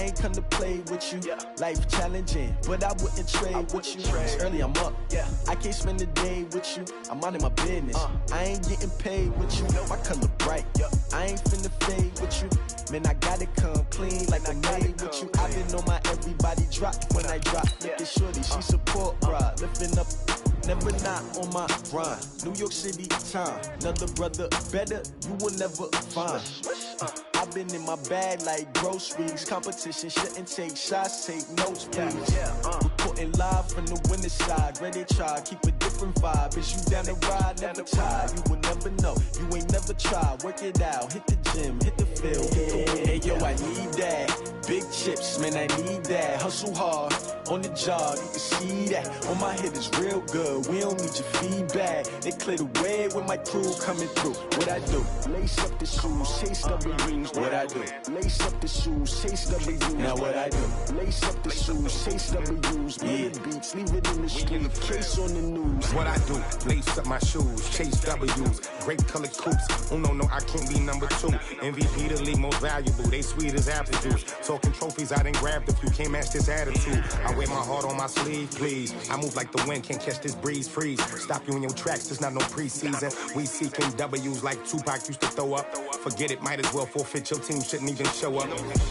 ain't come to play with you. Life challenging, but I wouldn't trade with you. It's early, I'm up. I can't spend the day with you. I'm minding my business. I ain't getting paid with you. My color bright. I ain't finna fade with you. Man, I gotta come clean like I made with you. I've been on my everybody drop when I drop. Look at shorty, she support, bruh. Lifting up, never not on my grind. New York City time, another brother better, you will never find. I've been in my bag like groceries. Competition shouldn't take shots, take notes, please. Reporting live from the winning side. Ready to try, keep a different vibe. Is you down the ride, never tired. You will never know, you ain't never tried. Work it out, hit the gym, hit the field, hit the wind. Hey yo, I need that. Big chips, man, I need that. Hustle hard, on the job, you can see that. On my head is real good, we don't need your feedback. They clear the way with my crew coming through. What I do? Lace up the shoes, chase W's. What I do? Lace up the shoes, chase W's. Now what I do? Lace up the shoes, chase W's. Million beats, leave it in the street, case on the news. What I do? Lace up my shoes, chase W's. Great colored coops. Oh no, I can't be number 2. MVP the league most valuable. They sweet as apple juice. Talking trophies, I done grabbed a few. Can't match this attitude. I wear my heart on my sleeve, please. I move like the wind, can't catch this breeze, freeze. Stop you in your tracks, there's not no preseason. We seeking W's like Tupac used to throw up. Forget it, might as well forfeit. Your team shouldn't even show up.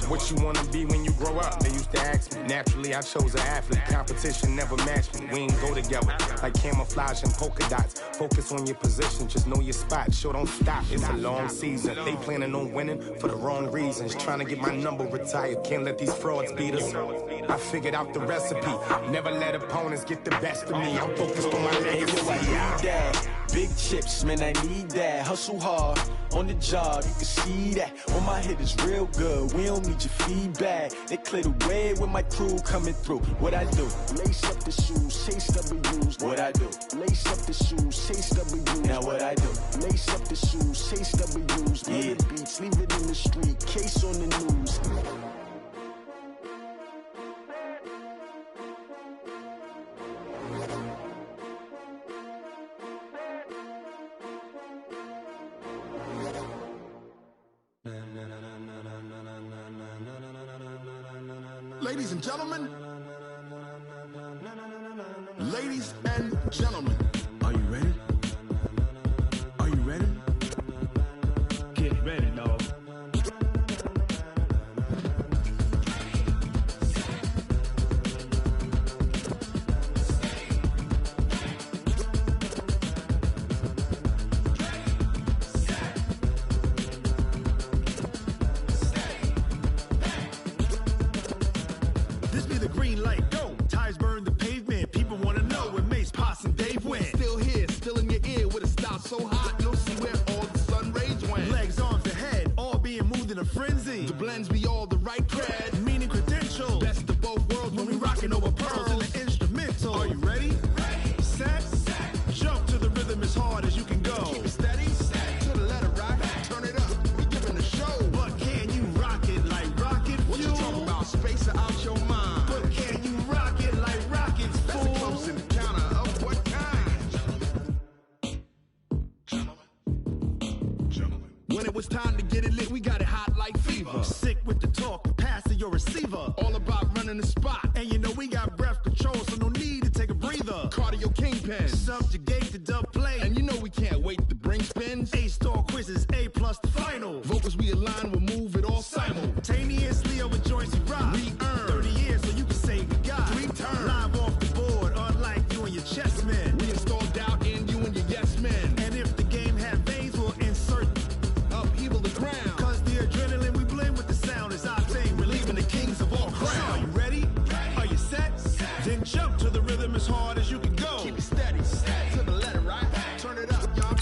What you wanna be when you grow up? They used to ask me. Naturally, I chose an athlete. Competition never matched me. We ain't go together like camouflage and polka dots. Focus on your position, just know your spot. Sure, don't stop. It's a long season. They planning on winning for the wrong reasons. Trying to get my number retired. Can't let these frauds beat us. I figured out the recipe. Never let opponents get the best of me. I'm focused on my legacy. I need that. Big chips, man, I need that. Hustle hard, on the job, you can see that. On my head is real good, we don't need your feedback. They clear the way with my crew coming through. What I do? Lace up the shoes, chase W's. What I do? Lace up the shoes, chase W's. Now what I do? Lace up the shoes, chase W's. Million beats, leave it in the street, case on the news. Ladies and gentlemen, ladies and gentlemen, are you ready? Are you ready? Get ready, dog. This be the green light, go. Tires burn the pavement. People want to know where Mace, Posse, and Dave went. Still here, still in your ear with a style so hot, you'll see where all the sun rays went. Legs, arms, and head, all being moved in a frenzy. The blends be all the right cred, meaning credentials. Best of both worlds when we rockin' over pearls in the instrumental. Are you ready? Ready. Set. Jump to the rhythm as hard as you can go. Keep it steady. To the letter rock. Turn it up. We giving a show. But can you rock it like rocket fuel? What you talking about? Space out your mind. But can you rock it like rockets, fool? That's a close encounter of what kind? Gentlemen. When it was time to get it lit, we got it hot like fever. Sick with the talk, pass to your receiver. All about running the spot. And you know we got breath control, so no need to take a breather. Cardio kingpin, subjugate the dub play. And you know we can't wait to bring spins. A-star quizzes, A+ the final. Vocals we align, we'll move it all simultaneously over joints we rock. We earn 30 years, so you can say we got 3 turns. Live off the board, unlike you and your chess men. We install doubt in you and your yes men. And if the game had veins, we'll insert upheaval the ground. Cause the adrenaline we blend with the sound is our thing, relieving the kings of all crowns. So are you ready? Are you set? Then jump to the rhythm as hard as you can go. Keep it steady, to the letter, right? Turn it up, y'all.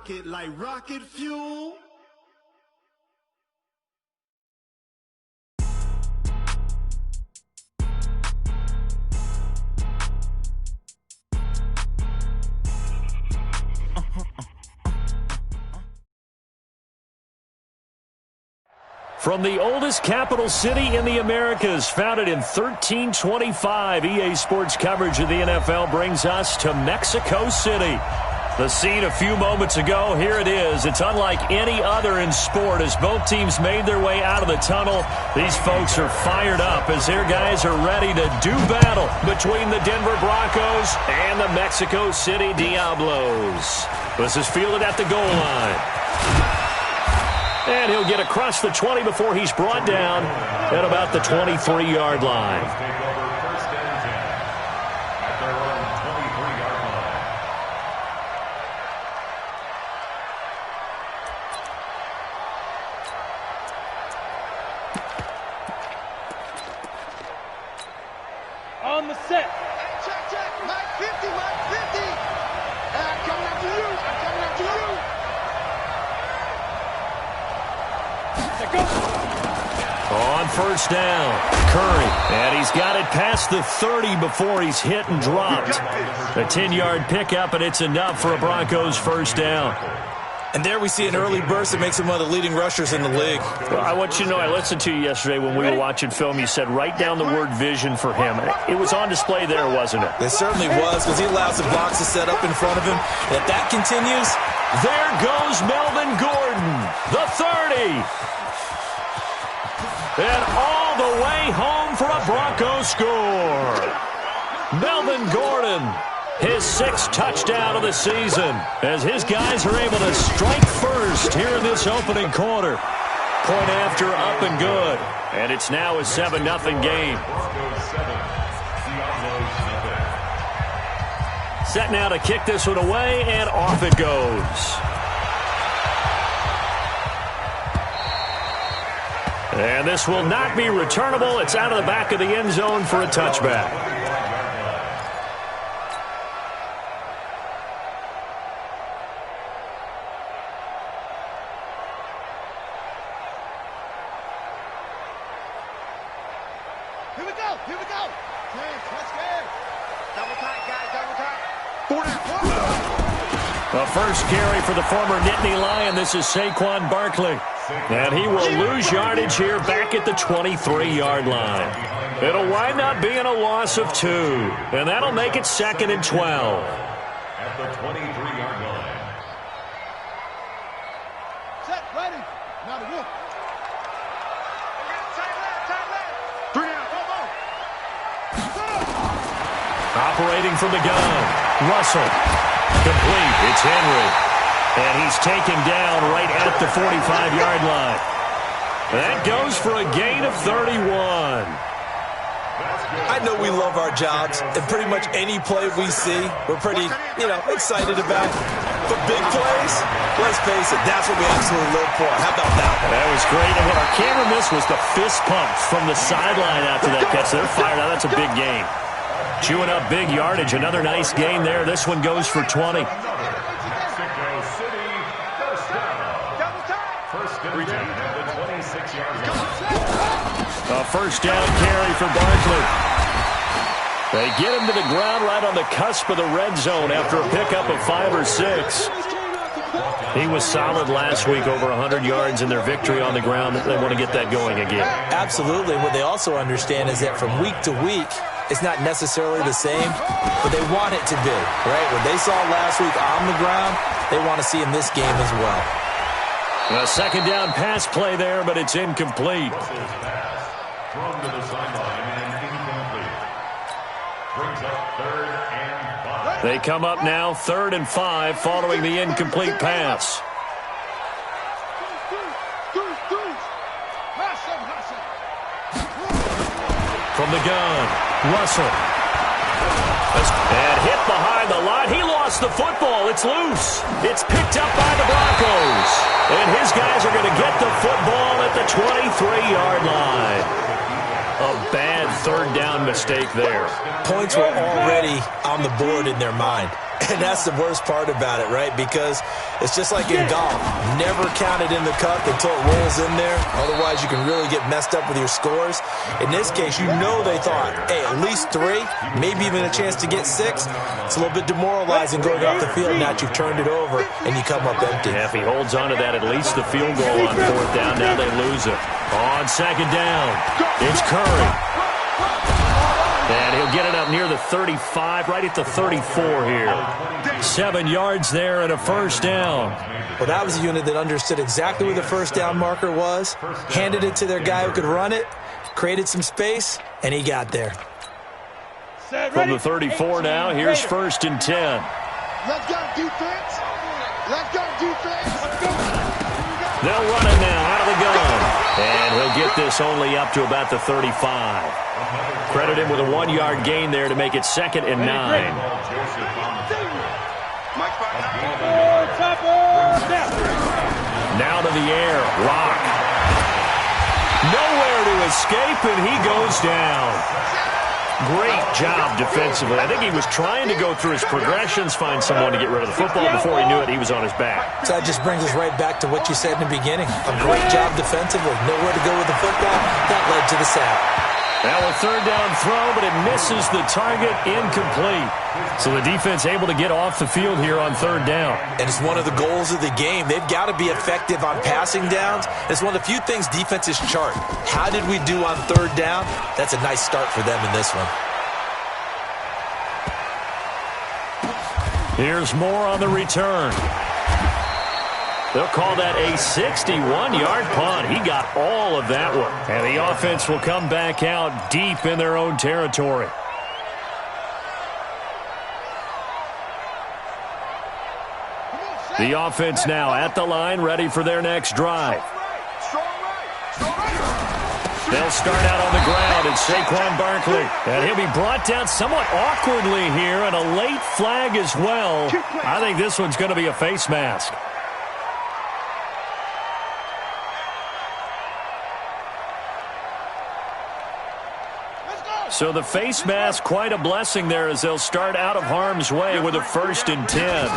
it like rocket fuel. From the oldest capital city in the Americas, founded in 1325, EA Sports coverage of the NFL brings us to Mexico City. The scene a few moments ago, here it is. It's unlike any other in sport as both teams made their way out of the tunnel. These folks are fired up as their guys are ready to do battle between the Denver Broncos and the Mexico City Diablos. This is fielded at the goal line. And he'll get across the 20 before he's brought down at about the 23-yard line. On the set. Check, check. Mike 50, Mike 50. I'm coming after you. I'm coming after you. On first down, Curry, and he's got it past the 30 before he's hit and dropped. A 10-yard pickup, and it's enough for a Broncos first down. And there we see an early burst that makes him one of the leading rushers in the league. Well, I want you to know, I listened to you yesterday when we were watching film. You said write down the word vision for him. It was on display there, wasn't it? It certainly was, because he allows the blocks to set up in front of him. And if that continues, there goes Melvin Gordon, the 30. And all the way home for a Broncos score. Melvin Gordon, his 6th touchdown of the season, as his guys are able to strike first here in this opening quarter. Point after, up and good. And it's now a 7-0 game. Set now to kick this one away, and off it goes. And this will not be returnable. It's out of the back of the end zone for a touchback. Here we go. Here we go. Let's go. Double tight, guys. Double tight. The first carry for the former Nittany Lion. This is Saquon Barkley. And he will lose yardage here back at the 23-yard line. It'll wind up being a loss of 2. And that'll make it 2nd and 12. At the 23-yard line. Set, ready. Now to work. Operating from the gun. Russell. Complete. It's Henry. And he's taken down right at the 45-yard line. That goes for a gain of 31. I know we love our jobs, and pretty much any play we see, we're pretty, excited about. But big plays, let's face it, that's what we absolutely live for. How about that one? That was great. And what our camera missed was the fist pump from the sideline after that catch. They're fired out. That's a big gain. Chewing up big yardage. Another nice gain there. This one goes for 20. A first down carry for Barkley. They get him to the ground right on the cusp of the red zone after a pickup of 5 or 6. He was solid last week, over 100 yards in their victory on the ground. They want to get that going again. Absolutely. What they also understand is that from week to week, it's not necessarily the same, but they want it to be, right? What they saw last week on the ground, they want to see in this game as well. A second down pass play there, but it's incomplete. Thrown to the sideline and incomplete. Brings up 3rd and 5. They come up now 3rd and 5 following the incomplete pass. From the gun, Russell. And hit behind the line. He lost the football. It's loose. It's picked up by the Broncos. And his guys are going to get the football at the 23-yard line. A bad 3rd down mistake there. Points were already on the board in their mind. And that's the worst part about it, right? Because it's just like in golf. Never count it in the cup until it rolls in there. Otherwise, you can really get messed up with your scores. In this case, you know they thought, hey, at least 3, maybe even a chance to get 6. It's a little bit demoralizing going off the field. Now you've turned it over, and you come up empty. Yeah, if he holds on to that, at least the field goal on 4th down. Now they lose it. On 2nd down, it's Curry. And he'll get it up near the 35, right at the 34 here. 7 yards there and a 1st down. Well, that was a unit that understood exactly where the 1st down marker was, handed it to their guy who could run it, created some space, and he got there. From the 34 now, here's 1st and 10. Let's go, defense. Let's go, defense. Let's go. They'll run it now out of the gun. And he'll get this only up to about the 35. Credit him with a 1-yard gain there to make it 2nd and 9. Now to the air. Rock. Nowhere to escape, and he goes down. Great job defensively. I think he was trying to go through his progressions, find someone to get rid of the football. Before he knew it, he was on his back. So that just brings us right back to what you said in the beginning. A great job defensively. Nowhere to go with the football. That led to the sack. Now a 3rd down throw, but it misses the target, incomplete. So the defense able to get off the field here on 3rd down. And it's one of the goals of the game. They've got to be effective on passing downs. It's one of the few things defenses chart. How did we do on 3rd down? That's a nice start for them in this one. Here's more on the return. They'll call that a 61-yard punt. He got all of that one. And the offense will come back out deep in their own territory. The offense now at the line, ready for their next drive. They'll start out on the ground. It's Saquon Barkley. And he'll be brought down somewhat awkwardly here, and a late flag as well. I think this one's going to be a face mask. So the face mask, quite a blessing there as they'll start out of harm's way with a 1st and 10.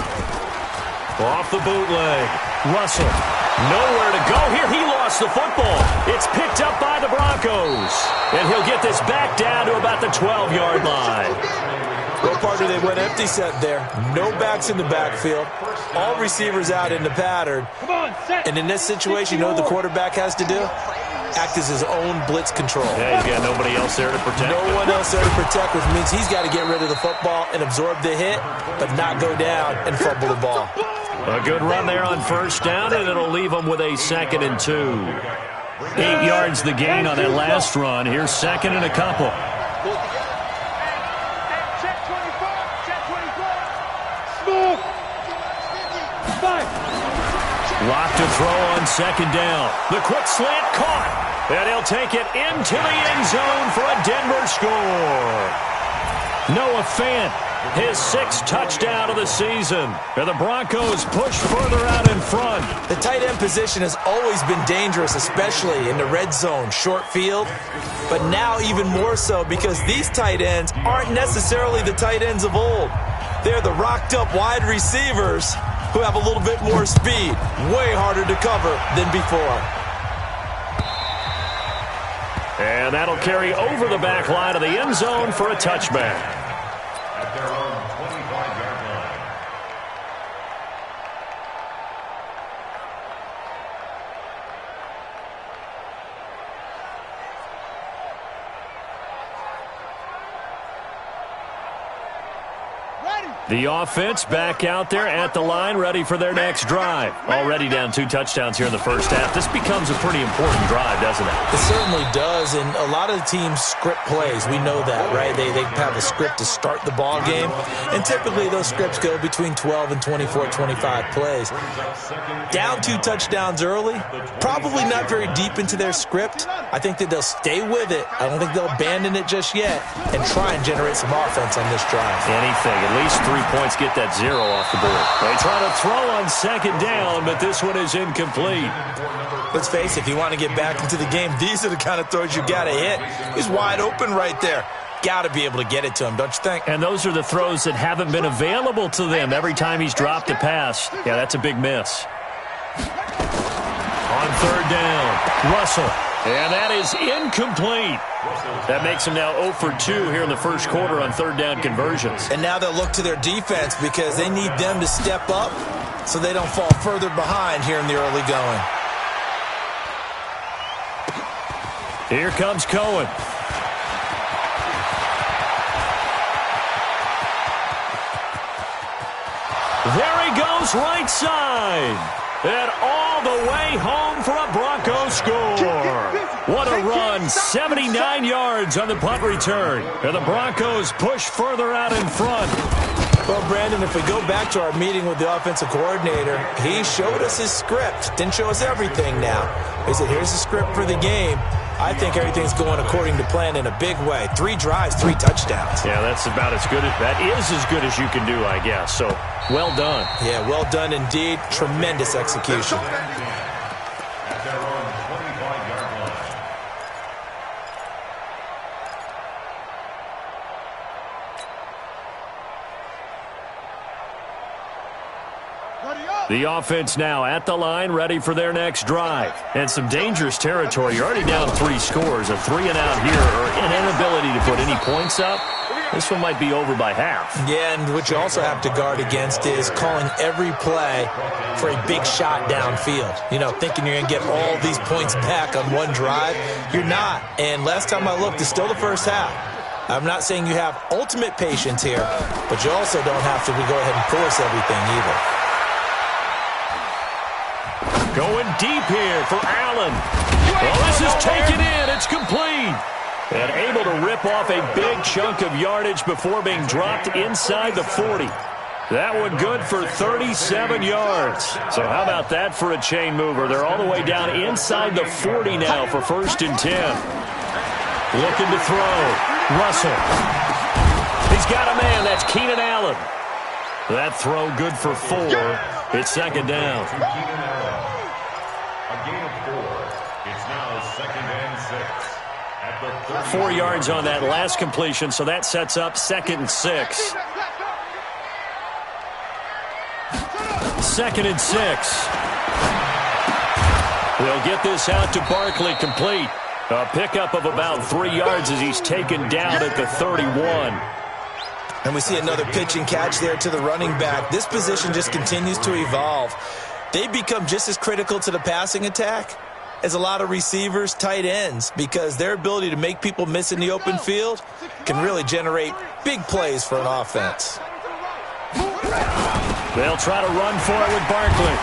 Off the bootleg. Russell. Nowhere to go here. He lost the football. It's picked up by the Broncos. And he'll get this back down to about the 12-yard line. Well, partner, they went empty set there. No backs in the backfield. All receivers out in the pattern. And in this situation, you know what the quarterback has to do? Act as his own blitz control. Yeah, he's got nobody else there to protect. No one else there to protect, which means he's got to get rid of the football and absorb the hit, but not go down and fumble the ball. A good run there on 1st down, and it'll leave them with a 2nd and 2. 8 yards the gain on that last run. Here's 2nd and a couple. Lock to throw on 2nd down. The quick slant caught. And he'll take it into the end zone for a Denver score. Noah Fant, his 6th touchdown of the season. And the Broncos push further out in front. The tight end position has always been dangerous, especially in the red zone, short field. But now even more so because these tight ends aren't necessarily the tight ends of old. They're the rocked-up wide receivers who have a little bit more speed. Way harder to cover than before. And that'll carry over the back line of the end zone for a touchback. At their own 25-yard line. The offense back out there at the line, ready for their next drive. Already down 2 touchdowns here in the first half. This becomes a pretty important drive, doesn't it? It certainly does, and a lot of the teams script plays. We know that, right? They have a script to start the ball game, and typically those scripts go between 12 and 24, 25 plays. Down 2 touchdowns early, probably not very deep into their script. I think that they'll stay with it. I don't think they'll abandon it just yet and try and generate some offense on this drive. Anything, at least 3 points, get that 0 off the board. They try to throw on 2nd down, but this one is incomplete. Let's face it, if you want to get back into the game, these are the kind of throws you got to hit. He's wide open right there. got to be able to get it to him, don't you think? And those are the throws that haven't been available to them every time he's dropped a pass. Yeah, that's a big miss. On third down, Russell. And that is incomplete. That makes him now 0 for 2 here in the first quarter on third down conversions. And now they'll look to their defense because they need them to step up so they don't fall further behind here in the early going. Here comes Cohen. There he goes, right side. And all the way home for a Broncos score. What a run. 79 yards on the punt return. And the Broncos push further out in front. Well, Brandon, if we go back to our meeting with the offensive coordinator, he showed us his script. Didn't show us everything now. He said, here's the script for the game. I think everything's going according to plan in a big way. 3 drives, 3 touchdowns. Yeah, that's about as good. That is as good as you can do, I guess. So, well done. Yeah, well done indeed. Tremendous execution. At their own 25-yard line. The offense now at the line, ready for their next drive. And some dangerous territory. You're already down 3 scores. A 3-and-out here, or an inability to put any points up. This one might be over by half. Yeah, and what you also have to guard against is calling every play for a big shot downfield. You know, thinking you're going to get all these points back on one drive. You're not. And last time I looked, it's still the first half. I'm not saying you have ultimate patience here, but you also don't have to go ahead and force everything either. Going deep here for Allen. Well, this is taken in. It's complete. And able to rip off a big chunk of yardage before being dropped inside the 40. That one good for 37 yards. So how about that for a chain mover? They're all the way down inside the 40 now for 1st and 10. Looking to throw. Russell. He's got a man. That's Keenan Allen. That throw good for 4. It's 2nd down. A gain of 4. It's now 2nd and 6. At the 4 yards on that last completion, so that sets up 2nd and 6. 2nd and 6. They'll get this out to Barkley, complete. A pickup of about 3 yards as he's taken down at the 31. And we see another pitch and catch there to the running back. This position just continues to evolve. They become just as critical to the passing attack as a lot of receivers, tight ends, because their ability to make people miss in the open field can really generate big plays for an offense. They'll try to run for it with Barkley.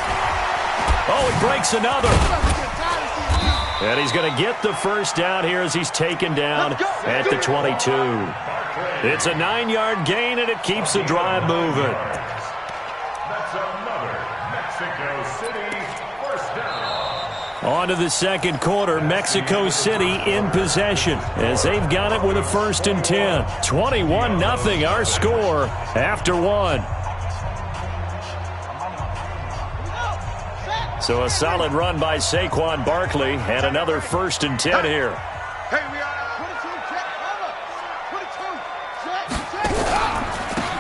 Oh, he breaks another. And he's going to get the first down here as he's taken down at the 22. It's a 9-yard gain, and it keeps the drive moving. That's another Mexico City first down. On to the 2nd quarter, Mexico City in possession as they've got it with a 1st and 10. 21-0 our score after 1. So a solid run by Saquon Barkley and another 1st and 10 here.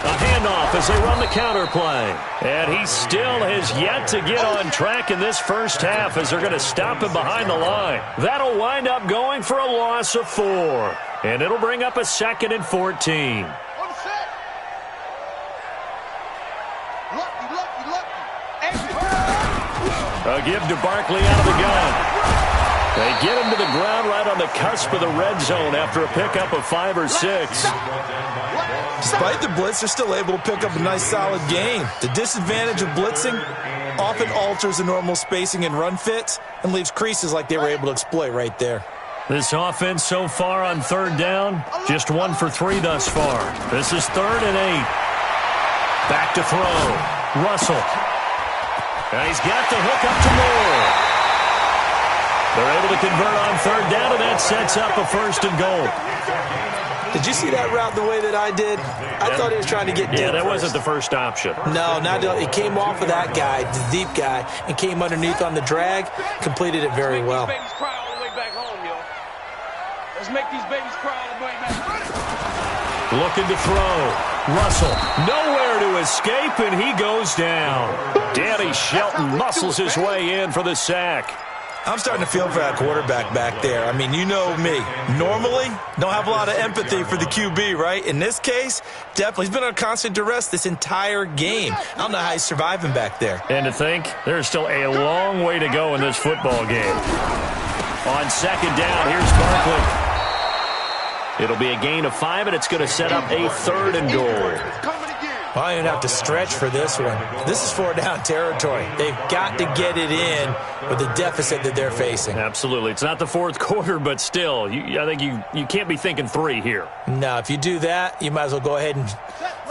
A handoff as they run the counter play. And he still has yet to get on track in this first half as they're going to stop him behind the line. That'll wind up going for a loss of 4. And it'll bring up a 2nd and 14. A give to Barkley out of the gun. They get him to the ground right on the cusp of the red zone after a pickup of 5 or 6. Despite the blitz, they're still able to pick up a nice solid gain. The disadvantage of blitzing often alters the normal spacing and run fits and leaves creases like they were able to exploit right there. This offense so far on 3rd down, just 1 for 3 thus far. This is 3rd and 8. Back to throw. Russell. And he's got the hook up to Moore. They're able to convert on 3rd down, and that sets up a 1st and goal. Did you see that route the way that I did? I thought he was trying to get deep. Yeah, that first. wasn't the first option. No, it came off of that guy, the deep guy, and came underneath on the drag, completed it very well. Let's make these babies cry all the way back home, yo. Let's make these babies cry all the way back home. Looking to throw. Russell, nowhere to escape, and he goes down. Danny Shelton muscles his way in for the sack. I'm starting to feel for that quarterback back there. I mean, you know me. Normally, don't have a lot of empathy for the QB, right? In this case, definitely. He's been on constant duress this entire game. I don't know how he's surviving back there. And to think, there's still a long way to go in this football game. On second down, here's Barkley. It'll be a gain of 5, and it's going to set up a 3rd and goal. Well, I don't have to stretch for this one. This is 4-down territory. They've got to get it in with the deficit that they're facing. Absolutely. It's not the 4th quarter, but still, I think you can't be thinking 3 here. No, if you do that, you might as well go ahead and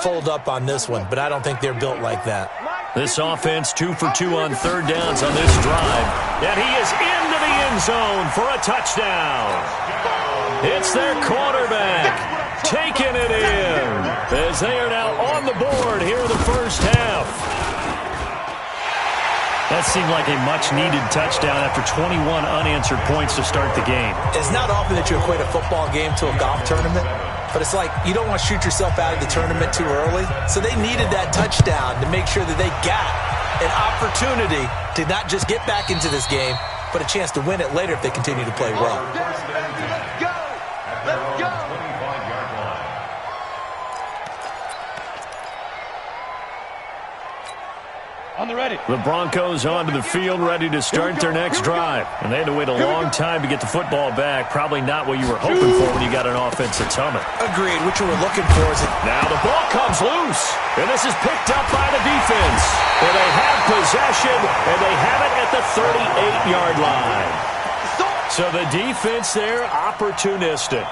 fold up on this one, but I don't think they're built like that. This offense 2 for 2 on 3rd downs on this drive. And he is into the end zone for a touchdown. It's their quarterback taking it in as they are now on the board here in the first half. That seemed like a much-needed touchdown after 21 unanswered points to start the game. It's not often that you equate a football game to a golf tournament, but it's like you don't want to shoot yourself out of the tournament too early. So they needed that touchdown to make sure that they got an opportunity to not just get back into this game, but a chance to win it later if they continue to play well. The Broncos onto the field, ready to start their next drive. And they had to wait a long time to get the football back. Probably not what you were hoping for when you got an offense that's humming. Agreed. What you were looking for is it. Now the ball comes loose. And this is picked up by the defense. And they have possession, and they have it at the 38-yard line. So the defense there, opportunistic.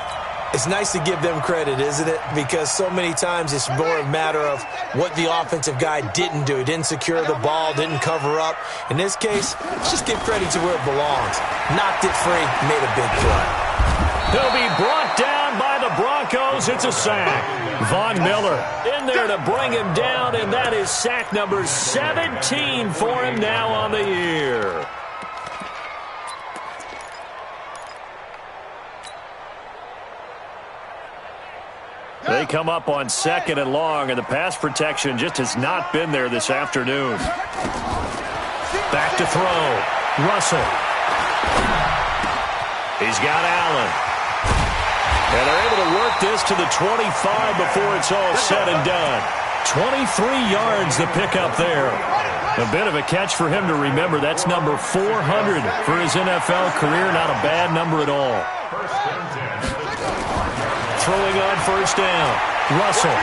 It's nice to give them credit, isn't it? Because so many times it's more a matter of what the offensive guy didn't do. He didn't secure the ball, didn't cover up. In this case, let's just give credit to where it belongs. Knocked it free, made a big play. He'll be brought down by the Broncos. It's a sack. Von Miller in there to bring him down, and that is sack number 17 for him now on the year. They come up on 2nd and long, and the pass protection just has not been there this afternoon. Back to throw. Russell. He's got Allen. And they're able to work this to the 25 before it's all said and done. 23 yards to pick up there. A bit of a catch for him to remember. That's number 400 for his NFL career. Not a bad number at all. Throwing on 1st down. Russell.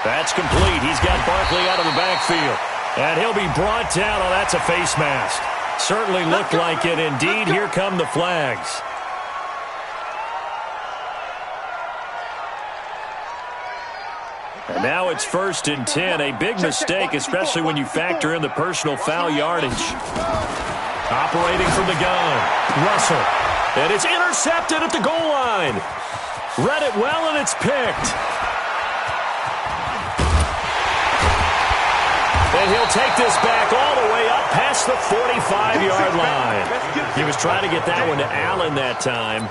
That's complete. He's got Barkley out of the backfield. And he'll be brought down. Oh, that's a face mask. Certainly looked like it. Indeed, here come the flags. And now it's 1st and 10. A big mistake, especially when you factor in the personal foul yardage. Operating from the gun. Russell. And it's intercepted at the goal line. Read it well, and it's picked. And he'll take this back all the way up past the 45-yard line. He was trying to get that one to Allen that time.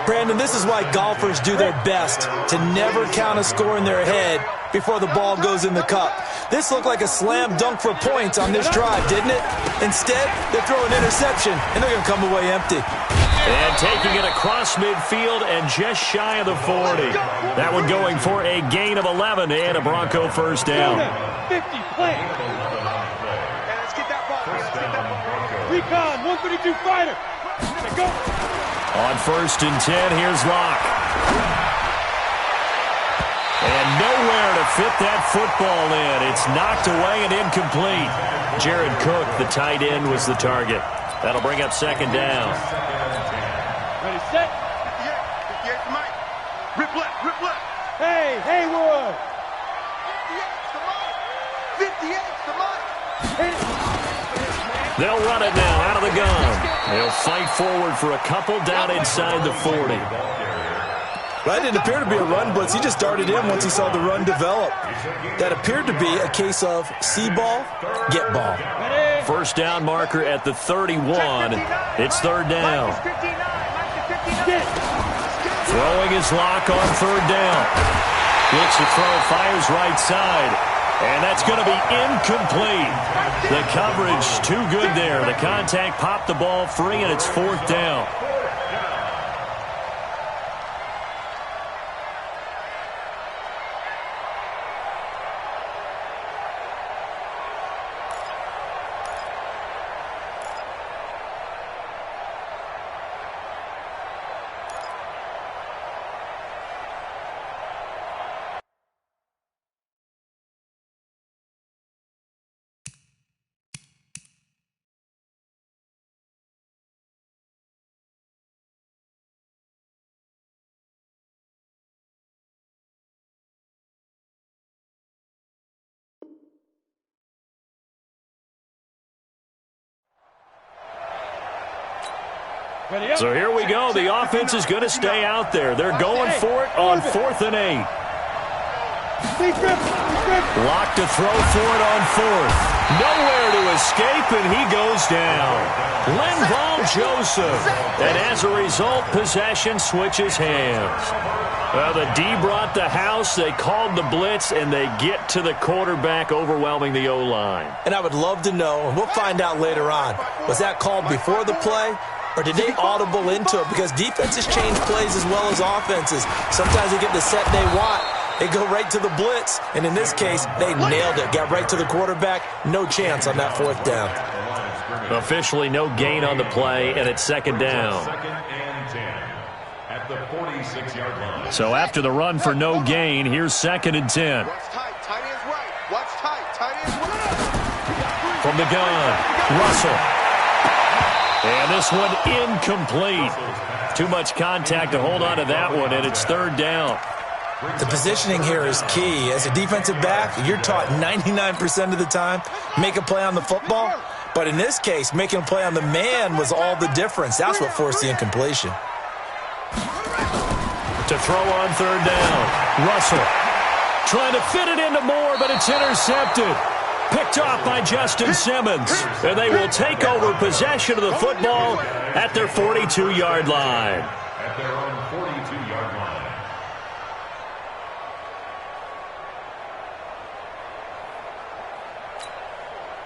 Brandon, this is why golfers do their best to never count a score in their head before the ball goes in the cup. This looked like a slam dunk for points on this drive, didn't it? Instead, they throw an interception, and they're going to come away empty. And taking it across midfield and just shy of the 40. That one going for a gain of 11 and a Bronco 1st down. 50, play. Let's get that ball. Recon, 132 fighter. Go. On 1st and 10, here's Locke. And nowhere to fit that football in. It's knocked away and incomplete. Jared Cook, the tight end, was the target. That'll bring up 2nd down. Ready, set. 58 to Mike. Rip left, rip left. Hey, Haywood. 58 to Mike. They'll run it now out of the gun. They'll fight forward for a couple down inside the 40. That didn't appear to be a run blitz. He just darted in once he saw the run develop. That appeared to be a case of see ball, get ball. 1st down marker at the 31. It's 3rd down. Throwing his lock on third down. Looks to throw, fires right side. And that's going to be incomplete. The coverage too good there. The contact popped the ball free, and it's fourth down. So here we go. The offense is going to stay out there. They're going for it on 4th and 8. Lock to throw for it on 4th. Nowhere to escape, and he goes down. Linval Joseph. And as a result, possession switches hands. Well, the D brought the house. They called the blitz, and they get to the quarterback, overwhelming the O-line. And I would love to know, and we'll find out later on, was that called before the play? Or did they audible into it? Because defenses change plays as well as offenses. Sometimes they get the set they want. They go right to the blitz. And in this case, they nailed it. Got right to the quarterback. No chance on that 4th down. Officially no gain on the play, and it's 2nd down. Second and 10 at the 46-yard line. So after the run for no gain, here's 2nd and 10. Watch tight. Tight end's right. Watch tight. Tight end's right. From the gun, Russell. And this one incomplete. Too much contact to hold on to that one, and it's 3rd down. The positioning here is key. As a defensive back, you're taught 99% of the time, make a play on the football. But in this case, making a play on the man was all the difference. That's what forced the incompletion. To throw on 3rd down, Russell. Trying to fit it into Moore, but it's intercepted. Picked off by Justin Simmons. And they will take over possession of the football at their 42-yard line. At their own 42-yard line.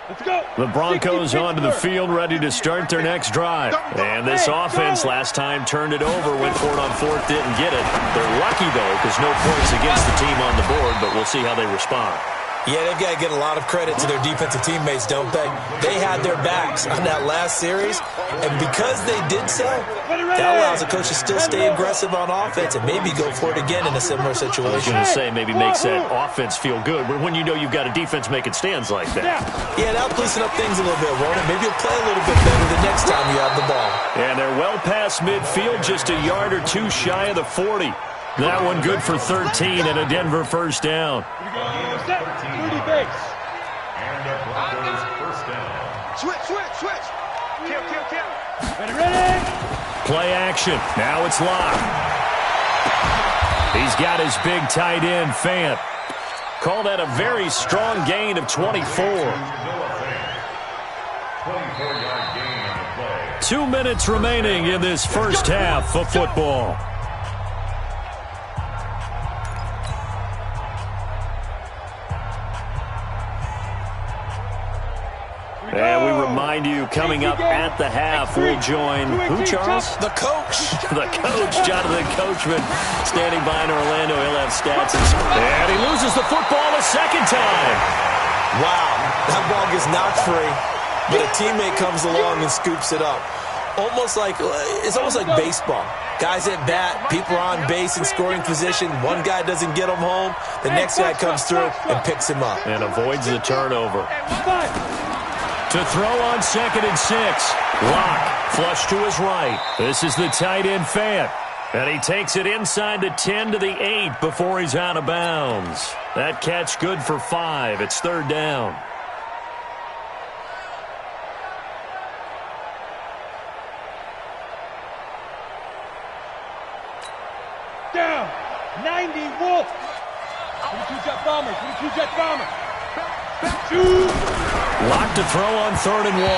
Let's go. The Broncos onto the field, ready to start their next drive. And this offense last time turned it over, went for it on 4th, didn't get it. They're lucky, though, because no points against the team on the board, but we'll see how they respond. Yeah, they've got to get a lot of credit to their defensive teammates, don't they? They had their backs on that last series, and because they did so, that allows the coach to still stay aggressive on offense and maybe go for it again in a similar situation. I was going to say, maybe makes that offense feel good when you know you've got a defense making stands like that. Yeah, that'll loosen up things a little bit, won't it? Maybe you'll play a little bit better the next time you have the ball. And they're well past midfield, just a yard or two shy of the 40. That one good for 13 and a Denver 1st down. Set. 30 base. And a Broncos 1st down. Switch. Kill. Ready. Play action. Now it's locked. He's got his big tight end, Fant. Call that a very strong gain of 24. 24-yard gain on the play. 2 minutes remaining in this first half of football. And we remind you, coming up at the half, we'll join, who, Charles? The coach. The coach, Jonathan Coachman, standing by in Orlando. He'll have stats. And he loses the football a second time. Wow, that ball gets knocked free, but a teammate comes along and scoops it up. It's almost like baseball. Guys at bat, people are on base in scoring position. One guy doesn't get him home. The next guy comes through and picks him up. And avoids the turnover. To throw on 2nd and 6. Lock, flush to his right. This is the tight end, Fant. And he takes it inside the 10 to the 8 before he's out of bounds. That catch good for 5. It's 3rd down. Down. 90 Wolf. 22 jet bomber. 22 jet bomber. Shoot. Locked to throw on 3rd and 1.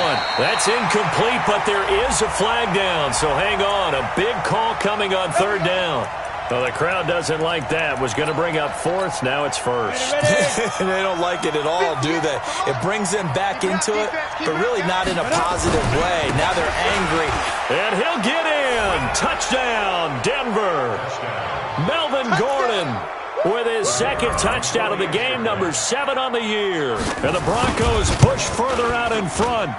That's incomplete, but there is a flag down, so hang on. A big call coming on 3rd down. Well, the crowd doesn't like that. Was going to bring up 4th. Now it's 1st. They don't like it at all, do they? It brings them back into it, but really not in a positive way. Now they're angry. And he'll get in. Touchdown, Denver. Melvin Gordon with his 2nd touchdown of the game, number 7 on the year. And the Broncos push further out in front.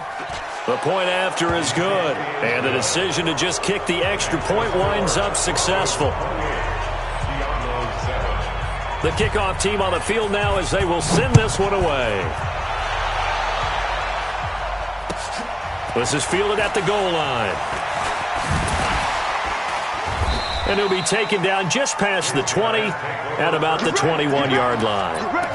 The point after is good. And the decision to just kick the extra point winds up successful. The kickoff team on the field now as they will send this one away. This is fielded at the goal line. And he'll be taken down just past the 20 at about the 21-yard line.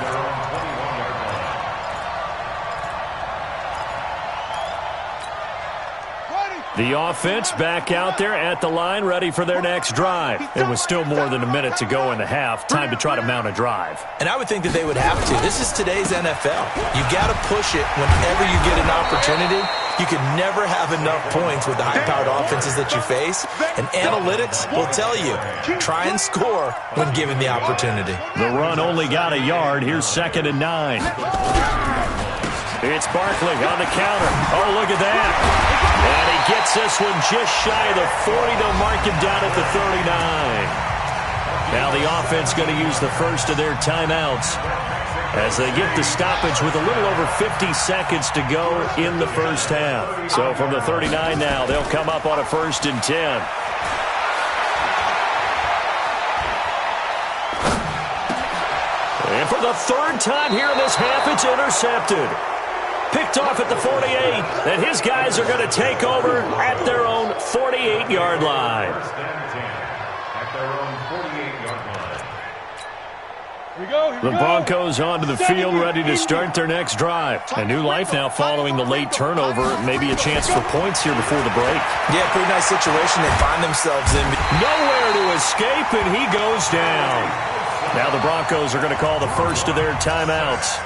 The offense back out there at the line, ready for their next drive. It was still more than a minute to go in the half. Time to try to mount a drive. And I would think that they would have to. This is today's NFL. You got to push it whenever you get an opportunity. You can never have enough points with the high-powered offenses that you face. And analytics will tell you, try and score when given the opportunity. The run only got a yard. Here's 2nd and 9. It's Barkley on the counter. Oh, look at that. And he gets this one just shy of the 40. They'll mark him down at the 39. Now the offense going to use the first of their timeouts as they get the stoppage with a little over 50 seconds to go in the first half. So from the 39 now, they'll come up on a 1st and 10. And for the 3rd time here in this half, it's intercepted. Picked off at the 48, and his guys are going to take over at their own 48-yard line. The Broncos onto the field, ready to start their next drive. A new life now following the late turnover. Maybe a chance for points here before the break. Yeah, pretty nice situation they find themselves in. Nowhere to escape, and he goes down. Now the Broncos are going to call the first of their timeouts,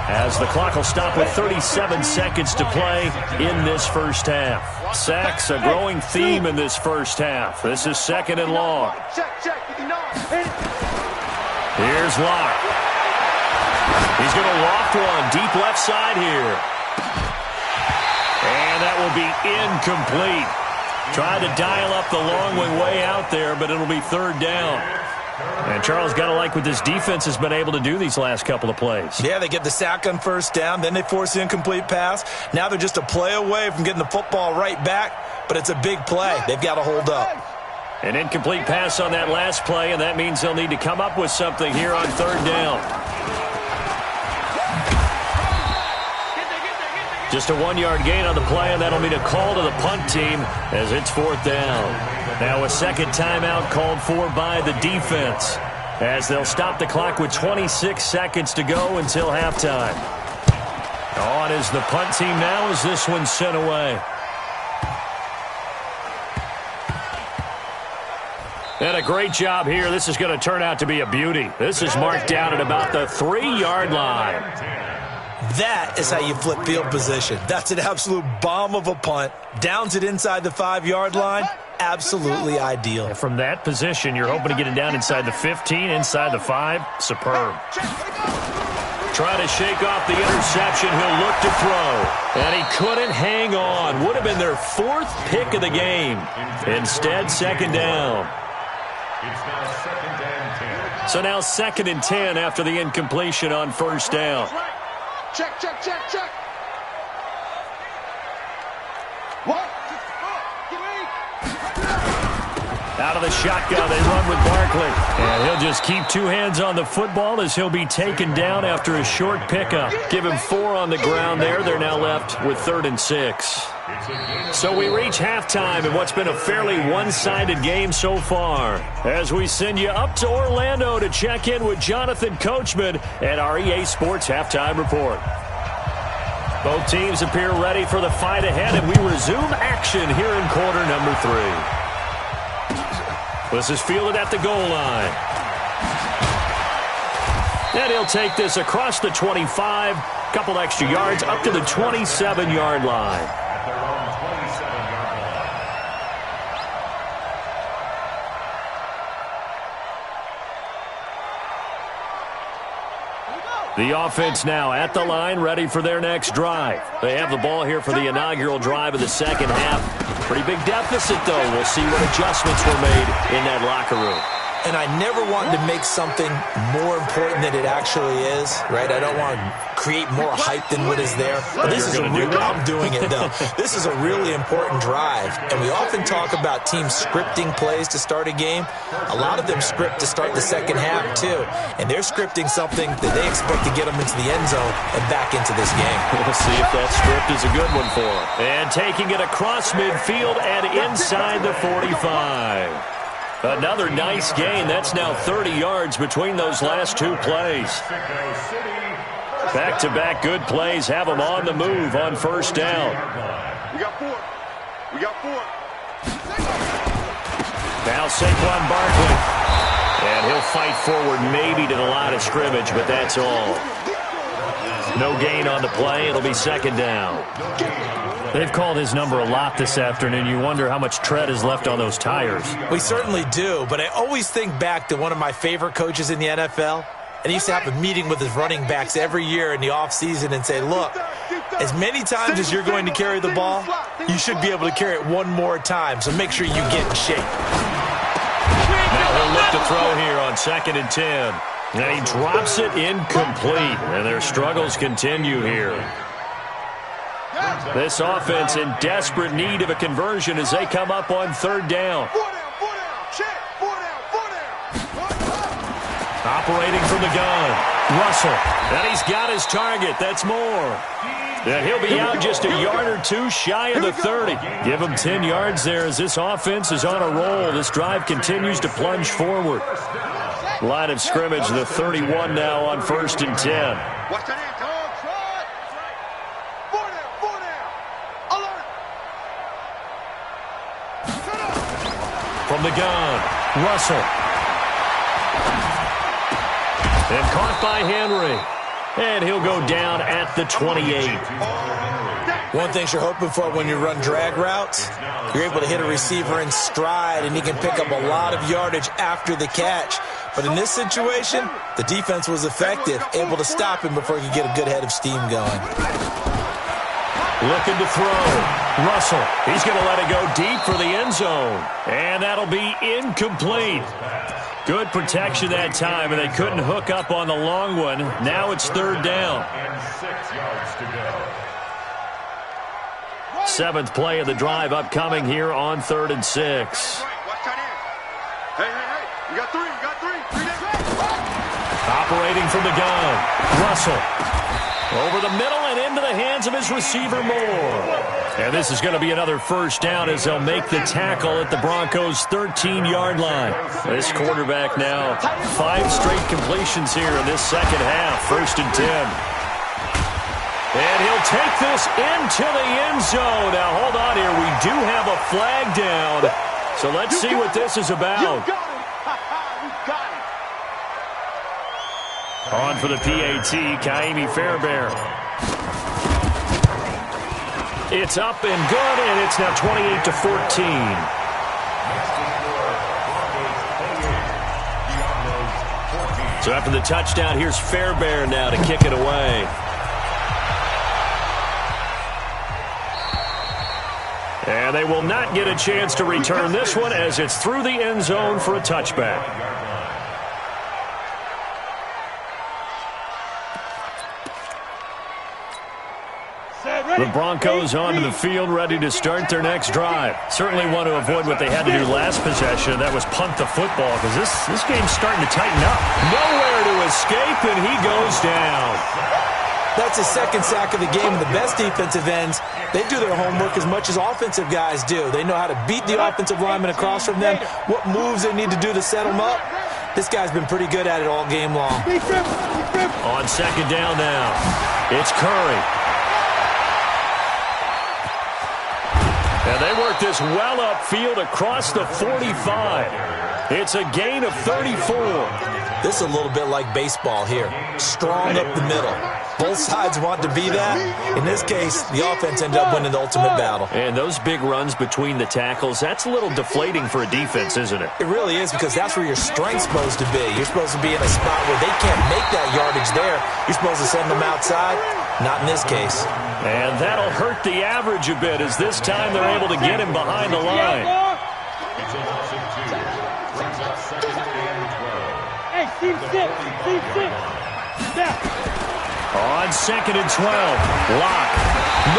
as the clock will stop with 37 seconds to play in this first half. Sacks, a growing theme in this first half. This is 2nd and long. Here's Locke. He's going to loft one deep left side here. And that will be incomplete. Tried to dial up the long one way out there, but it'll be 3rd down. And Charles, got to like what this defense has been able to do these last couple of plays. Yeah, they get the sack on 1st down, then they force the incomplete pass. Now they're just a play away from getting the football right back, but it's a big play. They've got to hold up. An incomplete pass on that last play, and that means they'll need to come up with something here on 3rd down. Just a 1-yard gain on the play, and that'll mean a call to the punt team as it's 4th down. Now a 2nd timeout called for by the defense, as they'll stop the clock with 26 seconds to go until halftime. On is the punt team now as this one's sent away. And a great job here. This is going to turn out to be a beauty. This is marked down at about the 3-yard line. That is how you flip field position. That's an absolute bomb of a punt. Downs it inside the 5-yard line. Absolutely ideal. And from that position, you're hoping to get it down inside the 15, inside the 5. Superb. Try to shake off the interception. He'll look to throw. And he couldn't hang on. Would have been their 4th pick of the game. Instead, 2nd down. It's now 2nd and 10. So now 2nd and 10 after the incompletion on 1st down. Check, check, check, check. What? Out of the shotgun, they run with Barkley. And he'll just keep 2 hands on the football as he'll be taken down after a short pickup. Give him 4 on the ground there. They're now left with 3rd and 6. So we reach halftime in what's been a fairly one-sided game so far, as we send you up to Orlando to check in with Jonathan Coachman at our EA Sports Halftime Report. Both teams appear ready for the fight ahead, and we resume action here in quarter number 3. This is fielded at the goal line. And he'll take this across the 25 Couple extra yards up to the 27-yard line. At their own 27-yard line. The offense now at the line, ready for their next drive. They have the ball here for the inaugural drive of the second half. Pretty big deficit, though. We'll see what adjustments were made in that locker room. And I never wanted to make something more important than it actually is, right? I don't want to create more hype than what is there. But this is I'm doing it, though. This is a really important drive. And we often talk about teams scripting plays to start a game. A lot of them script to start the second half, too. And they're scripting something that they expect to get them into the end zone and back into this game. We'll see if that script is a good one for them. And taking it across midfield and inside the 45. Another nice gain. That's now 30 yards between those last two plays. Back-to-back good plays have them on the move on first down. We got four. Now Saquon Barkley. And he'll fight forward maybe to the line of scrimmage, but that's all. No gain on the play. It'll be second down. They've called his number a lot this afternoon. You wonder how much tread is left on those tires. We certainly do, but I always think back to one of my favorite coaches in the NFL. And he used to have a meeting with his running backs every year in the offseason and say, look, as many times as you're going to carry the ball, you should be able to carry it one more time, so make sure you get in shape. Now he'll look to throw here on 2nd and 10. And he drops it incomplete, and their struggles continue here. This offense in desperate need of a conversion as they come up on third down. Operating from the gun, Russell. And he's got his target. That's more. And he'll be out just a yard or two shy of the 30. Give him 10 yards there as this offense is on a roll. This drive continues to plunge forward. Line of scrimmage, the 31 now on 1st and 10. Watch that hand, dog. Four down. Alert. From the gun, Russell. And caught by Henry. And he'll go down at the 28. One thing you're hoping for when you run drag routes, you're able to hit a receiver in stride, and he can pick up a lot of yardage after the catch. But in this situation, the defense was effective, able to stop him before he could get a good head of steam going. Looking to throw. Russell, he's going to let it go deep for the end zone. And that'll be incomplete. Good protection that time, and they couldn't hook up on the long one. Now it's third down. And 6 yards to go. 7th play of the drive upcoming here on 3rd and 6. Watch that hand. Hey. You got three. Operating from the gun. Russell. Over the middle and into the hands of his receiver, Moore. And this is going to be another first down as they'll make the tackle at the Broncos' 13-yard line. This quarterback now 5 straight completions here in this second half. 1st and 10. And he'll take this into the end zone. Now, hold on here. We do have a flag down. So let's see what this is about. On for the PAT, Kaimi Fairbairn. It's up and good, and it's now 28-14. So after the touchdown, here's Fairbairn now to kick it away. And they will not get a chance to return this one as it's through the end zone for a touchback. The Broncos onto the field, ready to start their next drive. Certainly want to avoid what they had to do last possession. That was punt the football, because this game's starting to tighten up. Nowhere to escape, and he goes down. That's his second sack of the game. The best defensive ends, they do their homework as much as offensive guys do. They know how to beat the offensive lineman across from them, what moves they need to do to set them up. This guy's been pretty good at it all game long. On second down now, it's Curry. And they work this well upfield across the 45. It's a gain of 34. This is a little bit like baseball here. Strong up the middle. Both sides want to be that. In this case, the offense ended up winning the ultimate battle. And those big runs between the tackles, that's a little deflating for a defense, isn't it? It really is, because that's where your strength's supposed to be. You're supposed to be in a spot where they can't make that yardage there. You're supposed to send them outside. Not in this case. And that'll hurt the average a bit, as this time they're able to get him behind the line. It's a loss of 2. Brings up 2nd and 12. Hey, team 6. Team 6. Step. On 2nd and 12, Locke.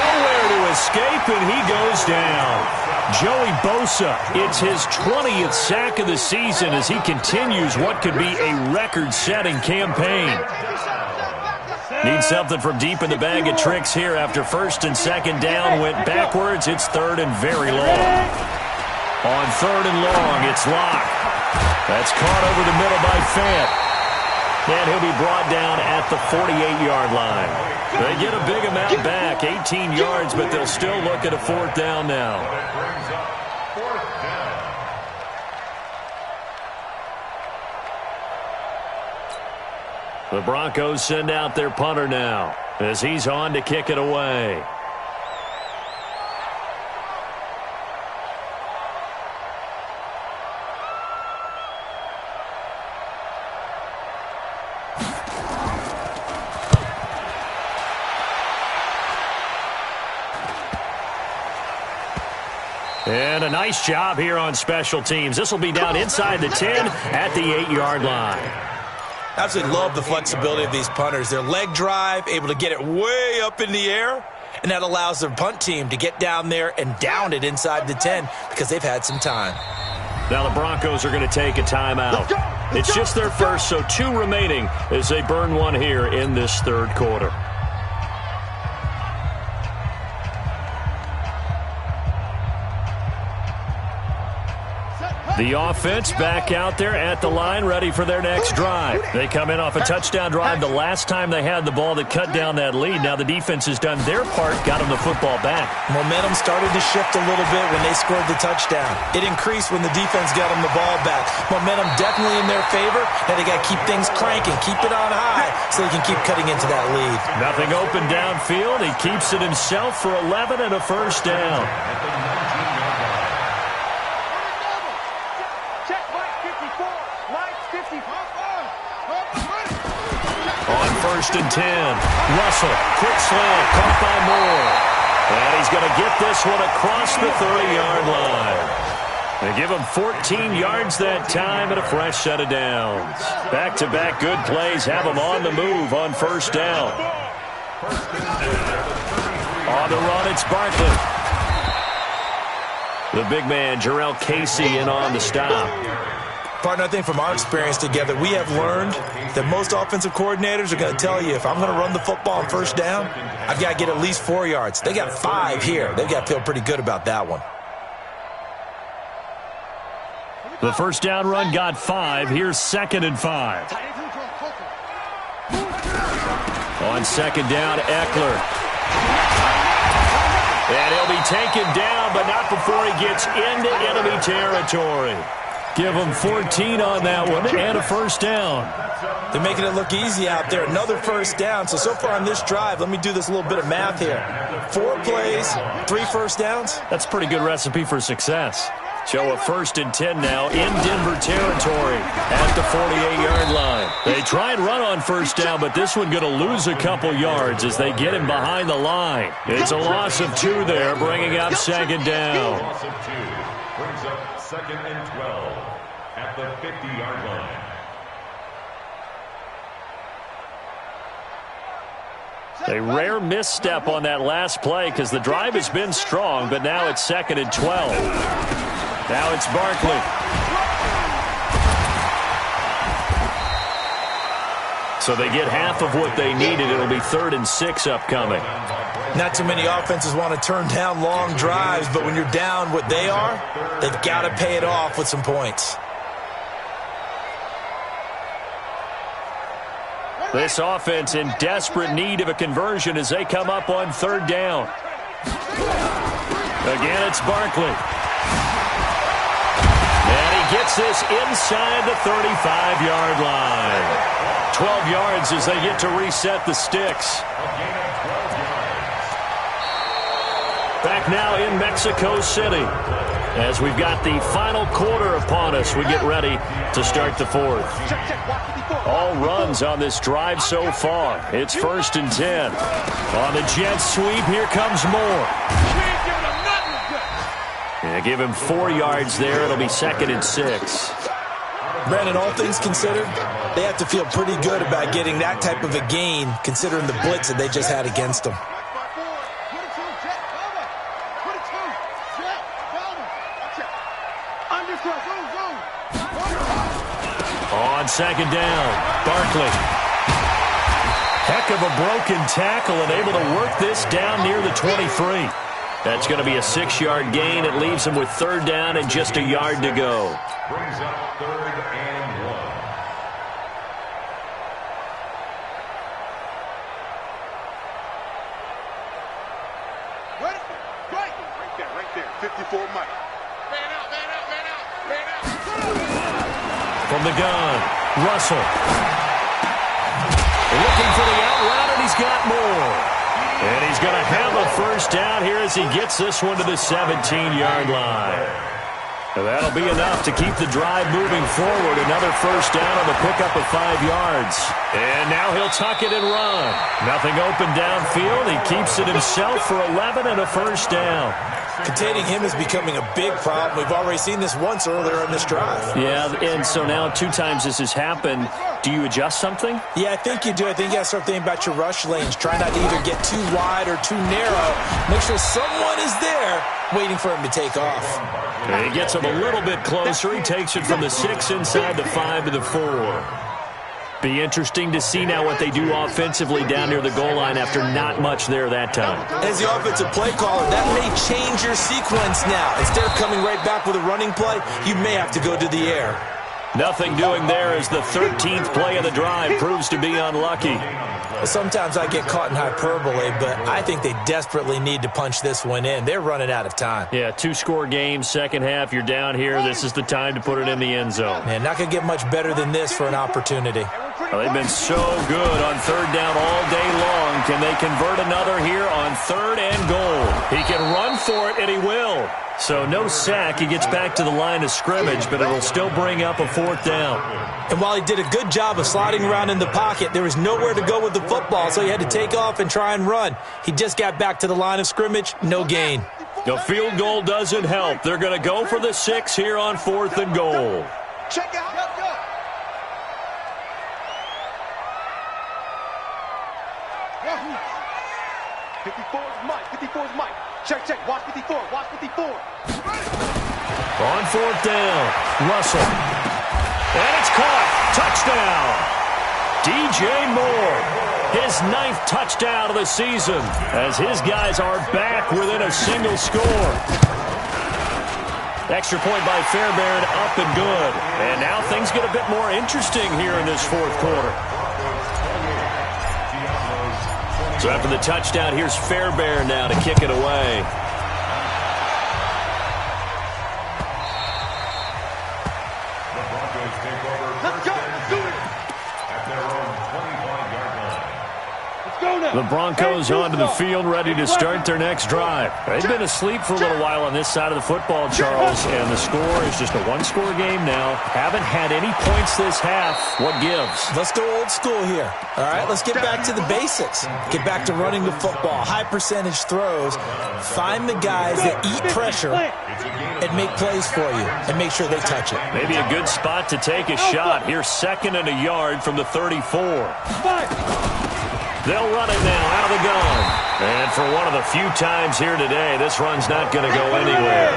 Nowhere to escape, and he goes down. Joey Bosa, it's his 20th sack of the season as he continues what could be a record-setting campaign. Needs something from deep in the bag of tricks here after 1st and 2nd down. Went backwards. It's 3rd and very long. On 3rd and long, it's Locke. That's caught over the middle by Fant. And he'll be brought down at the 48-yard line. They get a big amount back, 18 yards, but they'll still look at a 4th down now. That brings up 4th down. The Broncos send out their punter now as he's on to kick it away. And a nice job here on special teams. This will be down inside the 10 at the 8-yard line. Absolutely love the flexibility of these punters. Their leg drive, able to get it way up in the air, and that allows their punt team to get down there and down it inside the 10 because they've had some time. Now the Broncos are going to take a timeout. It's just their first, so 2 remaining as they burn one here in this 3rd quarter. The offense back out there at the line, ready for their next drive. They come in off a touchdown drive the last time they had the ball that cut down that lead. Now the defense has done their part, got them the football back. Momentum started to shift a little bit when they scored the touchdown. It increased when the defense got them the ball back. Momentum definitely in their favor. Now they got to keep things cranking, keep it on high so they can keep cutting into that lead. Nothing open downfield. He keeps it himself for 11 and a 1st down. On 1st and 10, Russell, quick slant, caught by Moore. And he's going to get this one across the 30-yard line. They give him 14 yards that time and a fresh set of downs. Back-to-back good plays have him on the move on 1st down. On the run, it's Barkley. The big man, Jarrell Casey, in on the stop. Partner, I think from our experience together, we have learned that most offensive coordinators are going to tell you, if I'm going to run the football on 1st down, I've got to get at least 4 yards. They got 5 here. They've got to feel pretty good about that one. The 1st down run got 5. Here's 2nd and 5. On 2nd down, Eckler. And he'll be taken down, but not before he gets into enemy territory. Give them 14 on that one and a 1st down. They're making it look easy out there. Another 1st down. So far on this drive, let me do this little bit of math here. 4 plays, 3 1st downs. That's a pretty good recipe for success. Show a 1st and 10 now in Denver territory at the 48-yard line. They try and run on 1st down, but this one going to lose a couple yards as they get him behind the line. It's a loss of 2 there, bringing up 2nd down. Loss of 2 brings up 2nd and 12 at the 50-yard line. A rare misstep on that last play because the drive has been strong, but now it's 2nd and 12. Now it's Barkley. So they get half of what they needed. It'll be 3rd and 6 upcoming. Not too many offenses want to turn down long drives, but when you're down what they are, they've got to pay it off with some points. This offense in desperate need of a conversion as they come up on 3rd down. Again, it's Barkley. And he gets this inside the 35-yard line. 12 yards as they get to reset the sticks. Back now in Mexico City as we've got the final quarter upon us. We get ready to start the fourth. All runs on this drive so far. It's 1st and 10. On the jet sweep, here comes Moore. Yeah, give him 4 yards there. It'll be 2nd and 6. Brandon, all things considered, they have to feel pretty good about getting that type of a gain considering the blitz that they just had against them. On 2nd down, Barkley. Heck of a broken tackle and able to work this down near the 23. That's going to be a 6-yard gain. It leaves him with 3rd down and just a yard to go. Brings up 3rd and 1. Ready? Right there. 54 Mike. Man out. From the gun, Russell. Looking for the out route, and he's got more. And he's going to have a 1st down here as he gets this one to the 17-yard line. And that'll be enough to keep the drive moving forward. Another 1st down on the pickup of 5 yards. And now he'll tuck it and run. Nothing open downfield. He keeps it himself for 11 and a 1st down. Containing him is becoming a big problem. We've already seen this once earlier in this drive. Yeah, and so now 2 times this has happened. Do you adjust something? Yeah, I think you do. I think you got to start thinking about your rush lanes. Try not to either get too wide or too narrow. Make sure someone is there waiting for him to take off. And he gets him a little bit closer. He takes it from the 6 inside the 5 to the 4. Be interesting to see now what they do offensively down near the goal line after not much there that time. As the offensive play caller, that may change your sequence now. Instead of coming right back with a running play, you may have to go to the air. Nothing doing there as the 13th play of the drive proves to be unlucky. Well, sometimes I get caught in hyperbole, but I think they desperately need to punch this one in. They're running out of time. Yeah, 2-score game, second half, you're down here. This is the time to put it in the end zone. Man, not going to get much better than this for an opportunity. Well, they've been so good on 3rd down all day long. Can they convert another here on 3rd and goal? He can run for it, and he will. So no sack. He gets back to the line of scrimmage, but it'll still bring up a 4th down. And while he did a good job of sliding around in the pocket, there was nowhere to go with the football, so he had to take off and try and run. He just got back to the line of scrimmage, no gain. The field goal doesn't help. They're going to go for the 6 here on 4th and goal. Check out. Go. 54 is Mike. Check. Watch 54. On 4th down, Russell. And it's caught. Touchdown. DJ Moore. His 9th touchdown of the season as his guys are back within a single score. Extra point by Fairbairn, up and good. And now things get a bit more interesting here in this 4th quarter. So after the touchdown, here's Fairbairn now to kick it away. The Broncos take over. Let's go. Let's do it. At their own 25-yard line. Let's go now. The Broncos onto the field, ready to start their next drive. They've been asleep for a little while on this side of the football, Charles, and the score is just a 1-score game now. Haven't had any points this half. What gives? Let's go old school here. All right, let's get back to the basics. Get back to running the football, high percentage throws. Find the guys that eat pressure and make plays for you and make sure they touch it. Maybe a good spot to take a shot. Here's 2nd and a yard from the 34. They'll run it now out of the gun. And for one of the few times here today, this run's not going to go anywhere.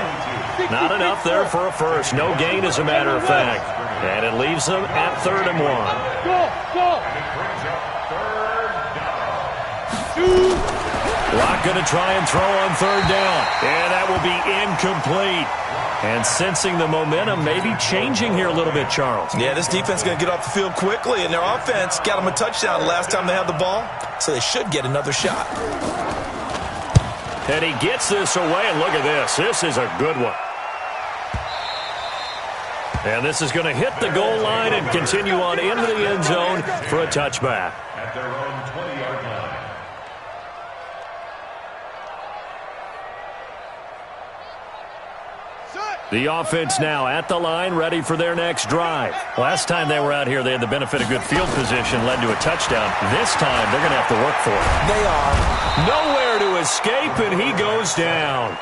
Not enough there for a first. No gain, as a matter of fact. And it leaves them at 3rd and 1. Go. Locke going to try and throw on 3rd down. And that will be incomplete. And sensing the momentum, maybe changing here a little bit, Charles. Yeah, this defense is going to get off the field quickly, and their offense got them a touchdown the last time they had the ball, so they should get another shot. And he gets this away, and look at this. This is a good one. And this is going to hit the goal line and continue on into the end zone for a touchback. At their own 20-yard line. The offense now at the line, ready for their next drive. Last time they were out here, they had the benefit of good field position, led to a touchdown. This time, they're going to have to work for it. They are. Nowhere to escape, and he goes down.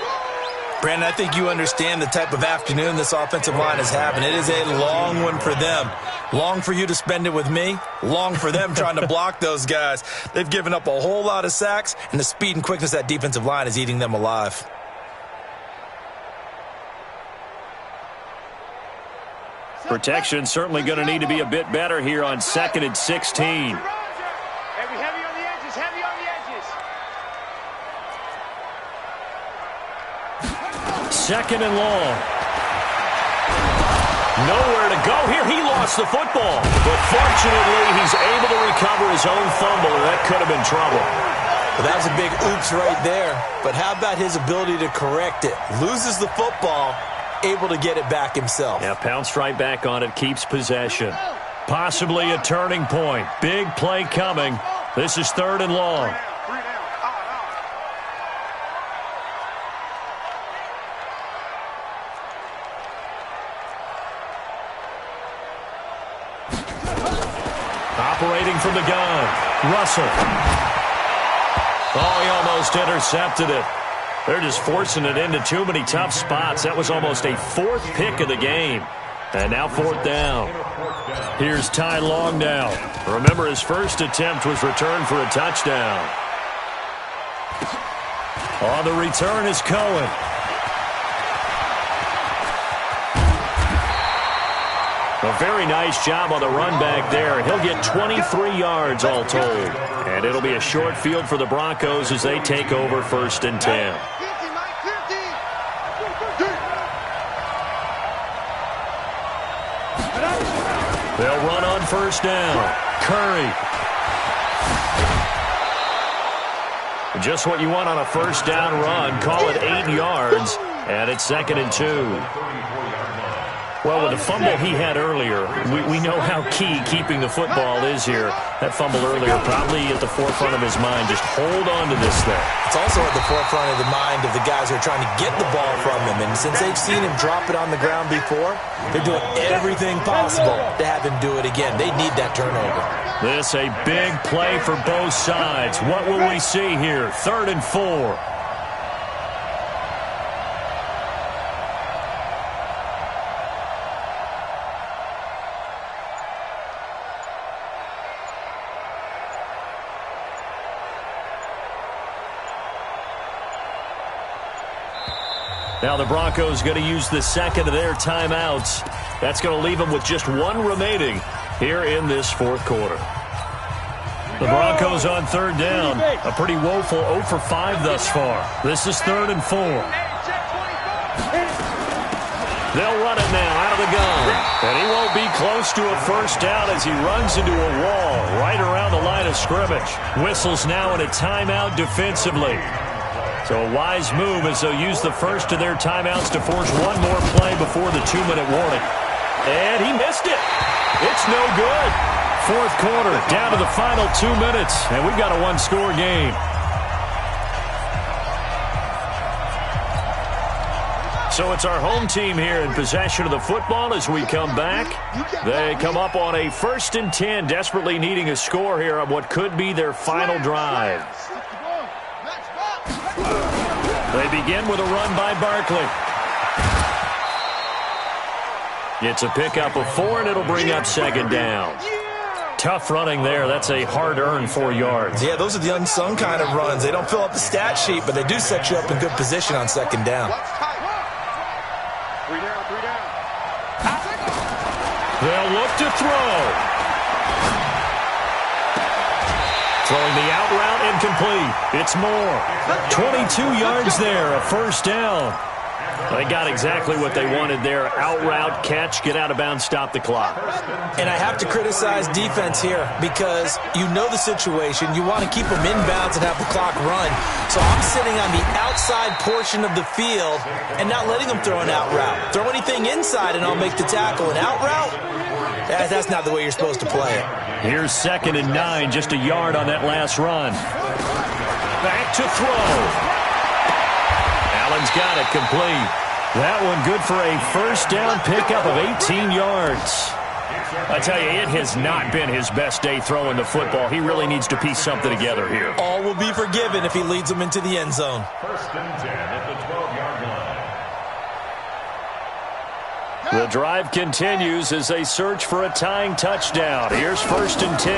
Brandon, I think you understand the type of afternoon this offensive line is having. It is a long one for them. Long for you to spend it with me. Long for them trying to block those guys. They've given up a whole lot of sacks, and the speed and quickness of that defensive line is eating them alive. Protection certainly going to need to be a bit better here on 2nd and 16. Heavy on the edges, heavy on the edges. 2nd and long. Nowhere to go here. He lost the football. But fortunately, he's able to recover his own fumble, or that could have been trouble. Well, that was a big oops right there. But how about his ability to correct it? Loses the football, able to get it back himself. Yeah, pounced right back on it, keeps possession. Possibly a turning point. Big play coming. This is 3rd and long. Operating from the gun. Russell. Oh, he almost intercepted it. They're just forcing it into too many tough spots. That was almost a 4th pick of the game. And now 4th down. Here's Ty Longdown. Remember, his first attempt was returned for a touchdown. On the return is Cohen. A very nice job on the run back there. He'll get 23 yards all told. And it'll be a short field for the Broncos as they take over 1st and 10. They'll run on 1st down. Curry. Just what you want on a 1st down run. Call it 8 yards. And it's 2nd and 2. Well, with the fumble he had earlier, we know how key keeping the football is here. That fumble earlier probably at the forefront of his mind. Just hold on to this thing. It's also at the forefront of the mind of the guys who are trying to get the ball from him. And since they've seen him drop it on the ground before, they're doing everything possible to have him do it again. They need that turnover. This a big play for both sides. What will we see here? 3rd and 4. Now the Broncos going to use the 2nd of their timeouts. That's going to leave them with just 1 remaining here in this 4th quarter. The Broncos on 3rd down. A pretty woeful 0 for 5 thus far. This is 3rd and 4. They'll run it now out of the gun. And he won't be close to a 1st down as he runs into a wall right around the line of scrimmage. Whistles now in a timeout defensively. So a wise move as they'll use the 1st of their timeouts to force 1 more play before the 2-minute warning. And he missed it. It's no good. 4th quarter, down to the final 2 minutes, and we've got a 1-score game. So it's our home team here in possession of the football as we come back. They come up on a 1st and 10, desperately needing a score here on what could be their final drive. They begin with a run by Barkley. It's a pickup of 4, and it'll bring up 2nd down. Tough running there. That's a hard-earned 4 yards. Yeah, those are the unsung kind of runs. They don't fill up the stat sheet, but they do set you up in good position on 2nd down. 3 down, 3 down. They'll look to throw. Throwing the out route incomplete. It's Moore. 22 yards there, a 1st down. They got exactly what they wanted there. Out route, catch, get out of bounds, stop the clock. And I have to criticize defense here because you know the situation. You want to keep them inbounds and have the clock run. So I'm sitting on the outside portion of the field and not letting them throw an out route. Throw anything inside and I'll make the tackle. An out route? That's not the way you're supposed to play it. Here's 2nd and 9, just a yard on that last run. Back to throw. Allen's got it complete. That one good for a first down pickup of 18 yards. I tell you, it has not been his best day throwing the football. He really needs to piece something together here. All will be forgiven if he leads them into the end zone. 1st and 10 at the 12-yard line. The drive continues as they search for a tying touchdown. Here's 1st and 10.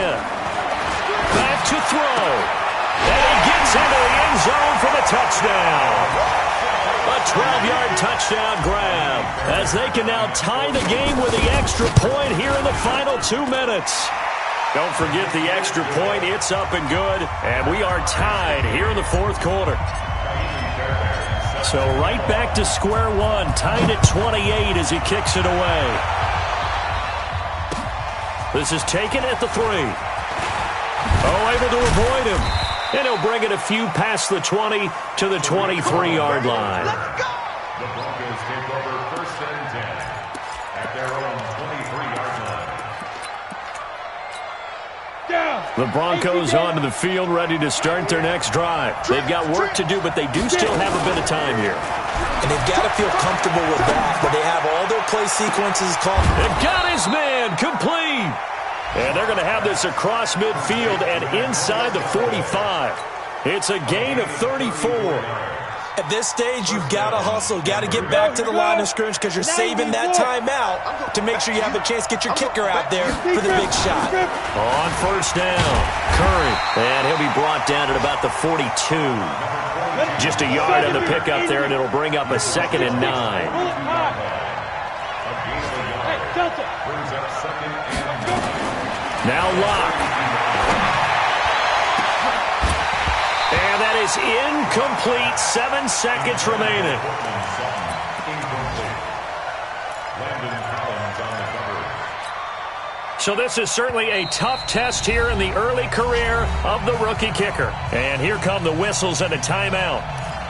Back to throw. And he gets into the end zone for the touchdown. A 12-yard touchdown grab as they can now tie the game with the extra point here in the final 2 minutes. Don't forget the extra point. It's up and good. And we are tied here in the 4th quarter. So right back to square one, tied at 28 as he kicks it away. This is taken at the 3. Oh, able to avoid him. And he'll bring it a few past the 20 to the 23-yard line. The Broncos take over 1st and 10 at their own 23-yard line. The Broncos onto the field, ready to start their next drive. They've got work to do, but they do still have a bit of time here. And they've got to feel comfortable with that, but they have all their play sequences called. They've got his man complete. And they're going to have this across midfield and inside the 45. It's a gain of 34. At this stage, you've got to hustle, got to get back to the line of scrimmage because you're saving that timeout to make sure you have a chance to get your kicker out there for the big shot. On 1st down, Curry. And he'll be brought down at about the 42. Just a yard on the pickup there, and it'll bring up a 2nd and 9. Now Locke. And that is incomplete. 7 seconds remaining. So this is certainly a tough test here in the early career of the rookie kicker. And here come the whistles and a timeout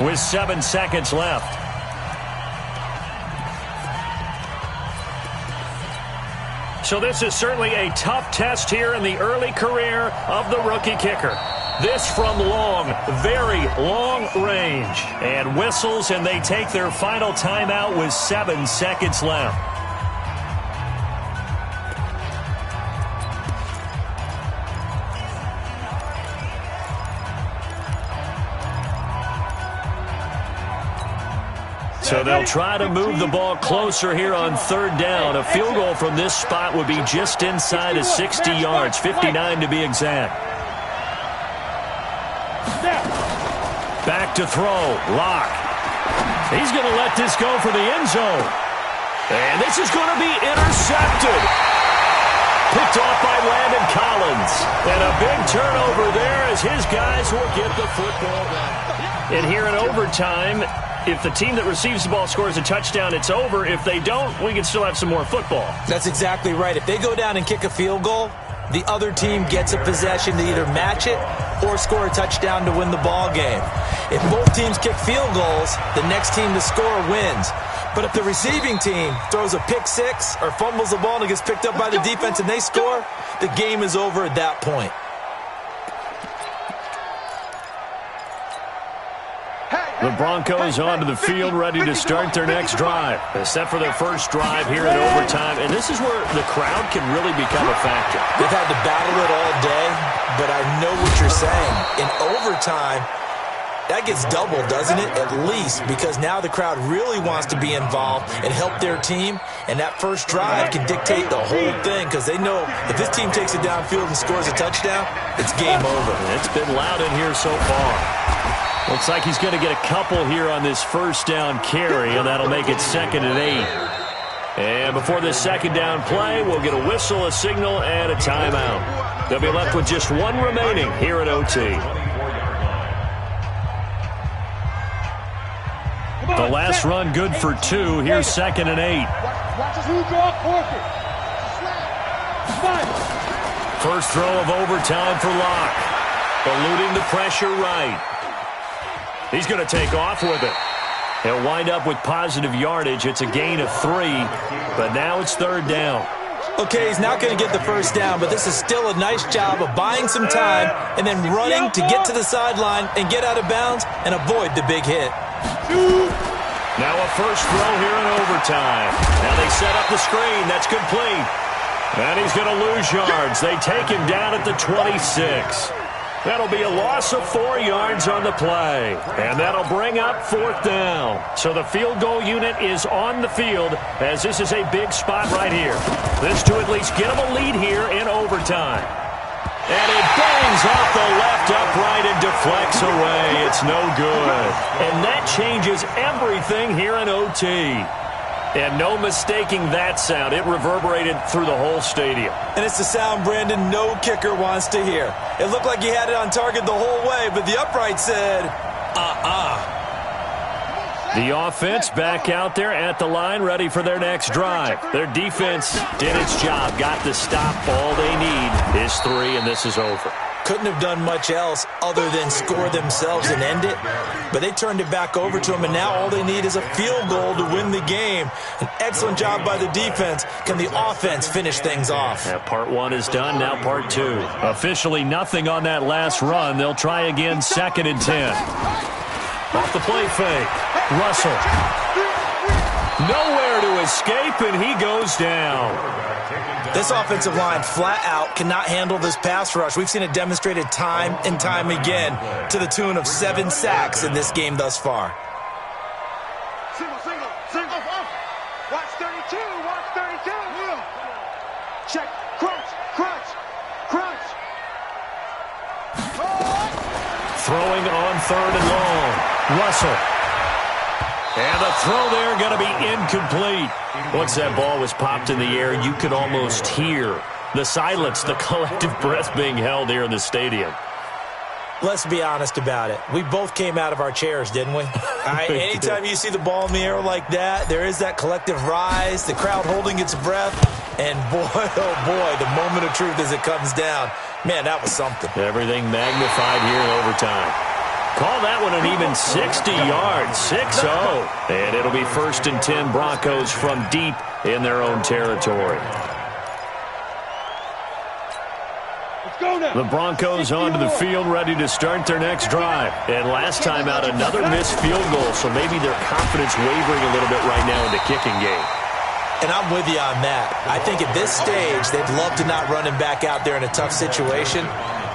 with 7 seconds left. So this is certainly a tough test here in the early career of the rookie kicker. This from long, very long range. And whistles, and they take their final timeout with 7 seconds left. So they'll try to move the ball closer here on 3rd down. A field goal from this spot would be just inside of 60 yards, 59 to be exact. Back to throw, Locke. He's going to let this go for the end zone. And this is going to be intercepted. Picked off by Landon Collins. And a big turnover there as his guys will get the football back. And here in overtime, if the team that receives the ball scores a touchdown, it's over. If they don't, we can still have some more football. That's exactly right. If they go down and kick a field goal, the other team gets a possession to either match it or score a touchdown to win the ball game. If both teams kick field goals, the next team to score wins. But if the receiving team throws a pick six or fumbles the ball and it gets picked up by the defense and they score, the game is over at that point. The Broncos onto the field, ready to start their next drive. Set for their first drive here in overtime. And this is where the crowd can really become a factor. They've had to battle it all day, but I know what you're saying. In overtime, that gets doubled, doesn't it? At least, because now the crowd really wants to be involved and help their team. And that first drive can dictate the whole thing because they know if this team takes it downfield and scores a touchdown, it's game over. It's been loud in here so far. Looks like he's going to get a couple here on this first down carry, and that'll make it 2nd and 8. And before this second down play, we'll get a whistle, a signal, and a timeout. They'll be left with just one remaining here at OT. The last run good for 2. Here's 2nd and 8. Watch us who draw corker. First throw of overtime for Locke. Eluding the pressure right. He's going to take off with it. He'll wind up with positive yardage. It's a gain of 3, but now it's 3rd down. Okay, he's not going to get the first down, but this is still a nice job of buying some time and then running to get to the sideline and get out of bounds and avoid the big hit. Now a first throw here in overtime. Now they set up the screen. That's complete. And he's going to lose yards. They take him down at the 26. That'll be a loss of 4 yards on the play. And that'll bring up 4th down. So the field goal unit is on the field as this is a big spot right here. This to at least get them a lead here in overtime. And it bangs off the left upright and deflects away. It's no good. And that changes everything here in OT. And no mistaking that sound. It reverberated through the whole stadium. And it's the sound, Brandon, no kicker wants to hear. It looked like he had it on target the whole way, but the upright said, The offense back out there at the line, ready for their next drive. Their defense did its job, got the stop. All they need is 3, and this is over. Couldn't have done much else other than score themselves and end it. But they turned it back over to them, and now all they need is a field goal to win the game. An excellent job by the defense. Can the offense finish things off? Yeah, part 1 is done, now part 2. Officially nothing on that last run. They'll try again, 2nd and 10. Off the play fake. Russell. Nowhere to escape, and he goes down. This offensive line flat out cannot handle this pass rush. We've seen it demonstrated time and time again to the tune of 7 sacks in this game thus far. Single. Watch 32. Check. Crunch. Throwing on 3rd and long. Russell. And the throw there going to be incomplete. Once that ball was popped in the air, you could almost hear the silence, the collective breath being held here in the stadium. Let's be honest about it. We both came out of our chairs, didn't we? All right, anytime you see the ball in the air like that, there is that collective rise, the crowd holding its breath, and boy, oh boy, the moment of truth as it comes down. Man, that was something. Everything magnified here in overtime. Call that one an even 60 yards, 6-0. And it'll be 1st and 10 Broncos from deep in their own territory. The Broncos onto the field, ready to start their next drive. And last time out, another missed field goal, so maybe their confidence wavering a little bit right now in the kicking game. And I'm with you on that. I think at this stage, they'd love to not run him back out there in a tough situation.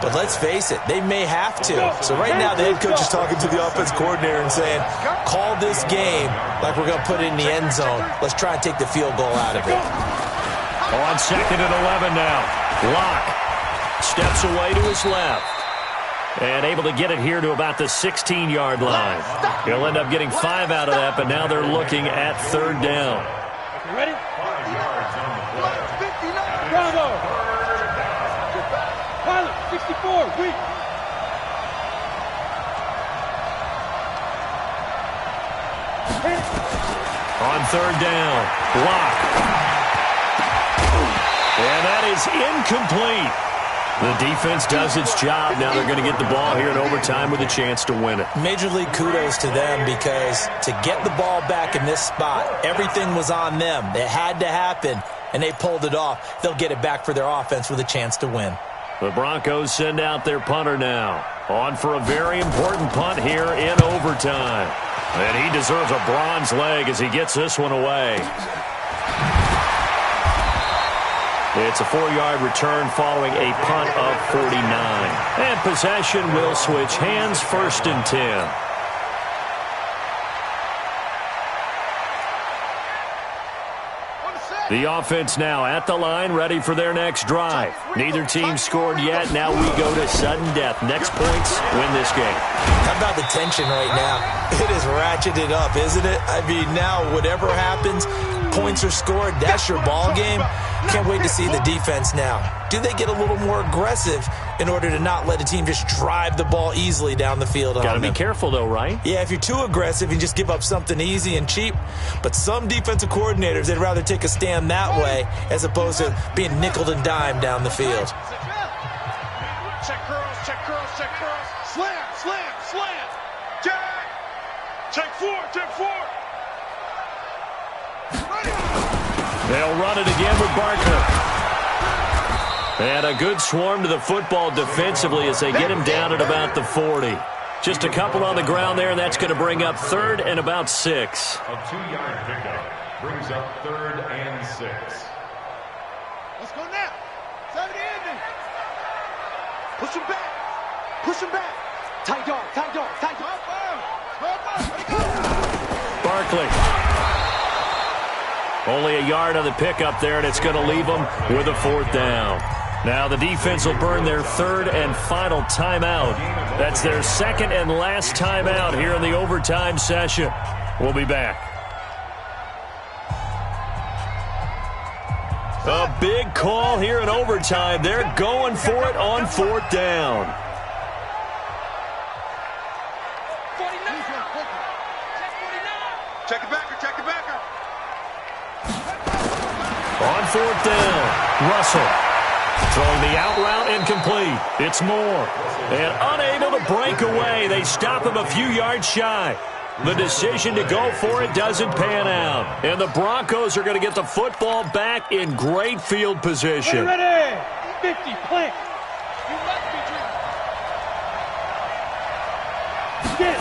But let's face it, they may have to. So right now, the head coach is talking to the offense coordinator and saying, call this game like we're going to put it in the end zone. Let's try and take the field goal out of it. On 2nd and 11 now. Locke steps away to his left. And able to get it here to about the 16-yard line. He'll end up getting 5 out of that, but now they're looking at 3rd down. Ready? Bravo! 64, weak. On 3rd down, Locke. And that is incomplete. The defense does its job. Now they're going to get the ball here in overtime with a chance to win it. Major league kudos to them because to get the ball back in this spot, everything was on them. It had to happen, and they pulled it off. They'll get it back for their offense with a chance to win. The Broncos send out their punter now. On for a very important punt here in overtime. And he deserves a bronze leg as he gets this one away. It's a 4-yard return following a punt of 49. And possession will switch hands, 1st and 10. The offense now at the line, ready for their next drive. Neither team scored yet. Now we go to sudden death. Next points win this game. How about the tension right now? It is ratcheted up, isn't it? I mean, now whatever happens, points are scored, that's your ball game. Can't wait to see the defense now. Do they get a little more aggressive in order to not let a team just drive the ball easily down the field? Got to be careful, though, right? Yeah, if you're too aggressive, you just give up something easy and cheap. But some defensive coordinators, they'd rather take a stand that way as opposed to being nickeled and dimed down the field. Check curls, check curls, check curls. Slam, slam, slam. Jack. Check four, check four. They'll run it again with Barker. And a good swarm to the football defensively as they get him down at about the 40. Just a couple on the ground there, and that's going to bring up 3rd and about 6. A 2-yard pickup brings up 3rd and 6. Let's go now. 70 ending. Push him back. Push him back. Tight dog, tight dog, tight dog. Barkley. Only a yard on the pickup there, and it's going to leave them with a 4th down. Now the defense will burn their 3rd and final timeout. That's their 2nd and last timeout here in the overtime session. We'll be back. A big call here in overtime. They're going for it on 4th down. Check it backer, check it backer. On 4th down, Russell throwing the out route incomplete. It's Moore. And unable to break away. They stop him a few yards shy. The decision to go for it doesn't pan out. And the Broncos are going to get the football back in great field position. Ready, 50, plant. You must be dreaming.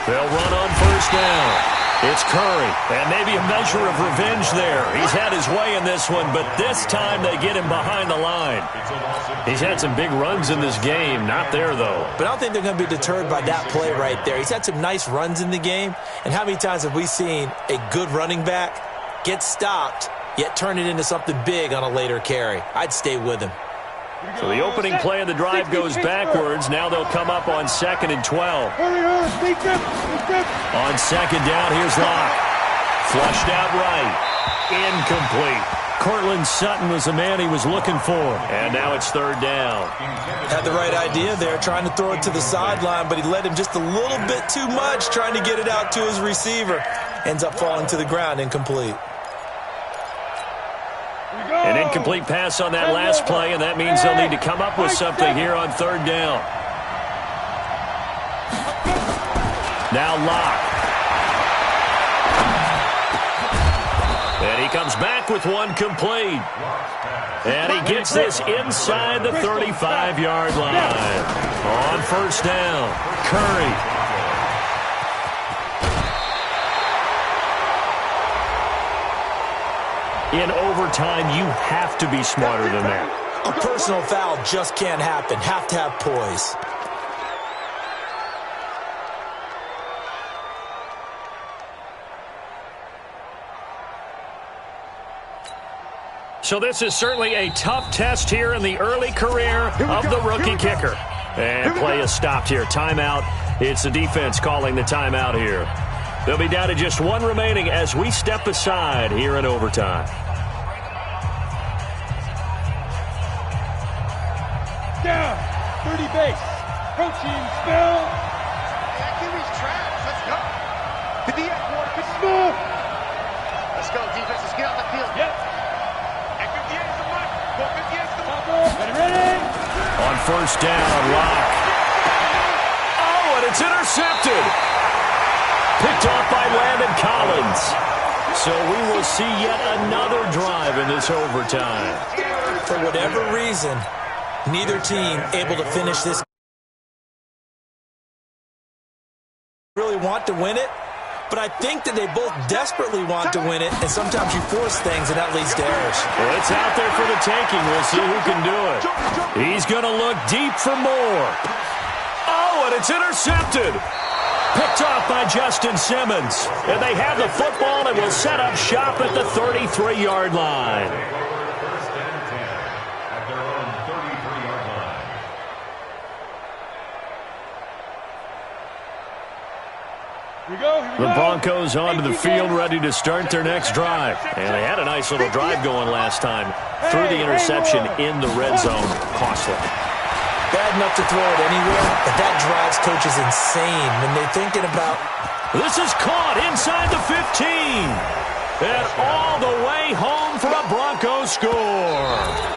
They'll run on 1st down. It's Curry, and maybe a measure of revenge there. He's had his way in this one, but this time they get him behind the line. He's had some big runs in this game. Not there, though. But I don't think they're going to be deterred by that play right there. He's had some nice runs in the game, and how many times have we seen a good running back get stopped, yet turn it into something big on a later carry? I'd stay with him. So the opening play of the drive goes backwards. Now they'll come up on 2nd and 12. On 2nd down, here's Locke. Flushed out right. Incomplete. Cortland Sutton was the man he was looking for. And now it's 3rd down. Had the right idea there, trying to throw it to the sideline, but he led him just a little bit too much, trying to get it out to his receiver. Ends up falling to the ground, incomplete. An incomplete pass on that last play, and that means they'll need to come up with something here on 3rd down. Now Locke. And he comes back with one complete. And he gets this inside the 35-yard line. On 1st down, Curry. In overtime, you have to be smarter than that. A personal foul just can't happen. Have to have poise. So this is certainly a tough test here in the early career of the rookie kicker. And play is stopped here. Timeout. It's the defense calling the timeout here. They'll be down to just one remaining as we step aside here in overtime. Down, 30 base. Protein spell. The activity's trash. Let's go. To the airport. It's smooth. Let's go, defense. Let's get out the field. Yep. And 58 is the mark. 58 is the mark. Ready? On 1st down, Locke. Oh, and it's intercepted. Picked off by Landon Collins. So we will see yet another drive in this overtime. For whatever reason, neither team able to finish this. Really want to win it, but I think that they both desperately want to win it, and sometimes you force things, and that leads to errors. Well, it's out there for the taking. We'll see who can do it. He's going to look deep for more. Oh, and it's intercepted. Picked off by Justin Simmons. And they have the football and will set up shop at the 33-yard line. First and 10 at their own 33-yard line. The Broncos onto the field, ready to start their next drive. And they had a nice little drive going last time. Threw the interception in the red zone. Costly. Bad enough to throw it anywhere, but that drives coaches insane when they're thinking about... This is caught inside the 15. And all the way home for a Broncos score.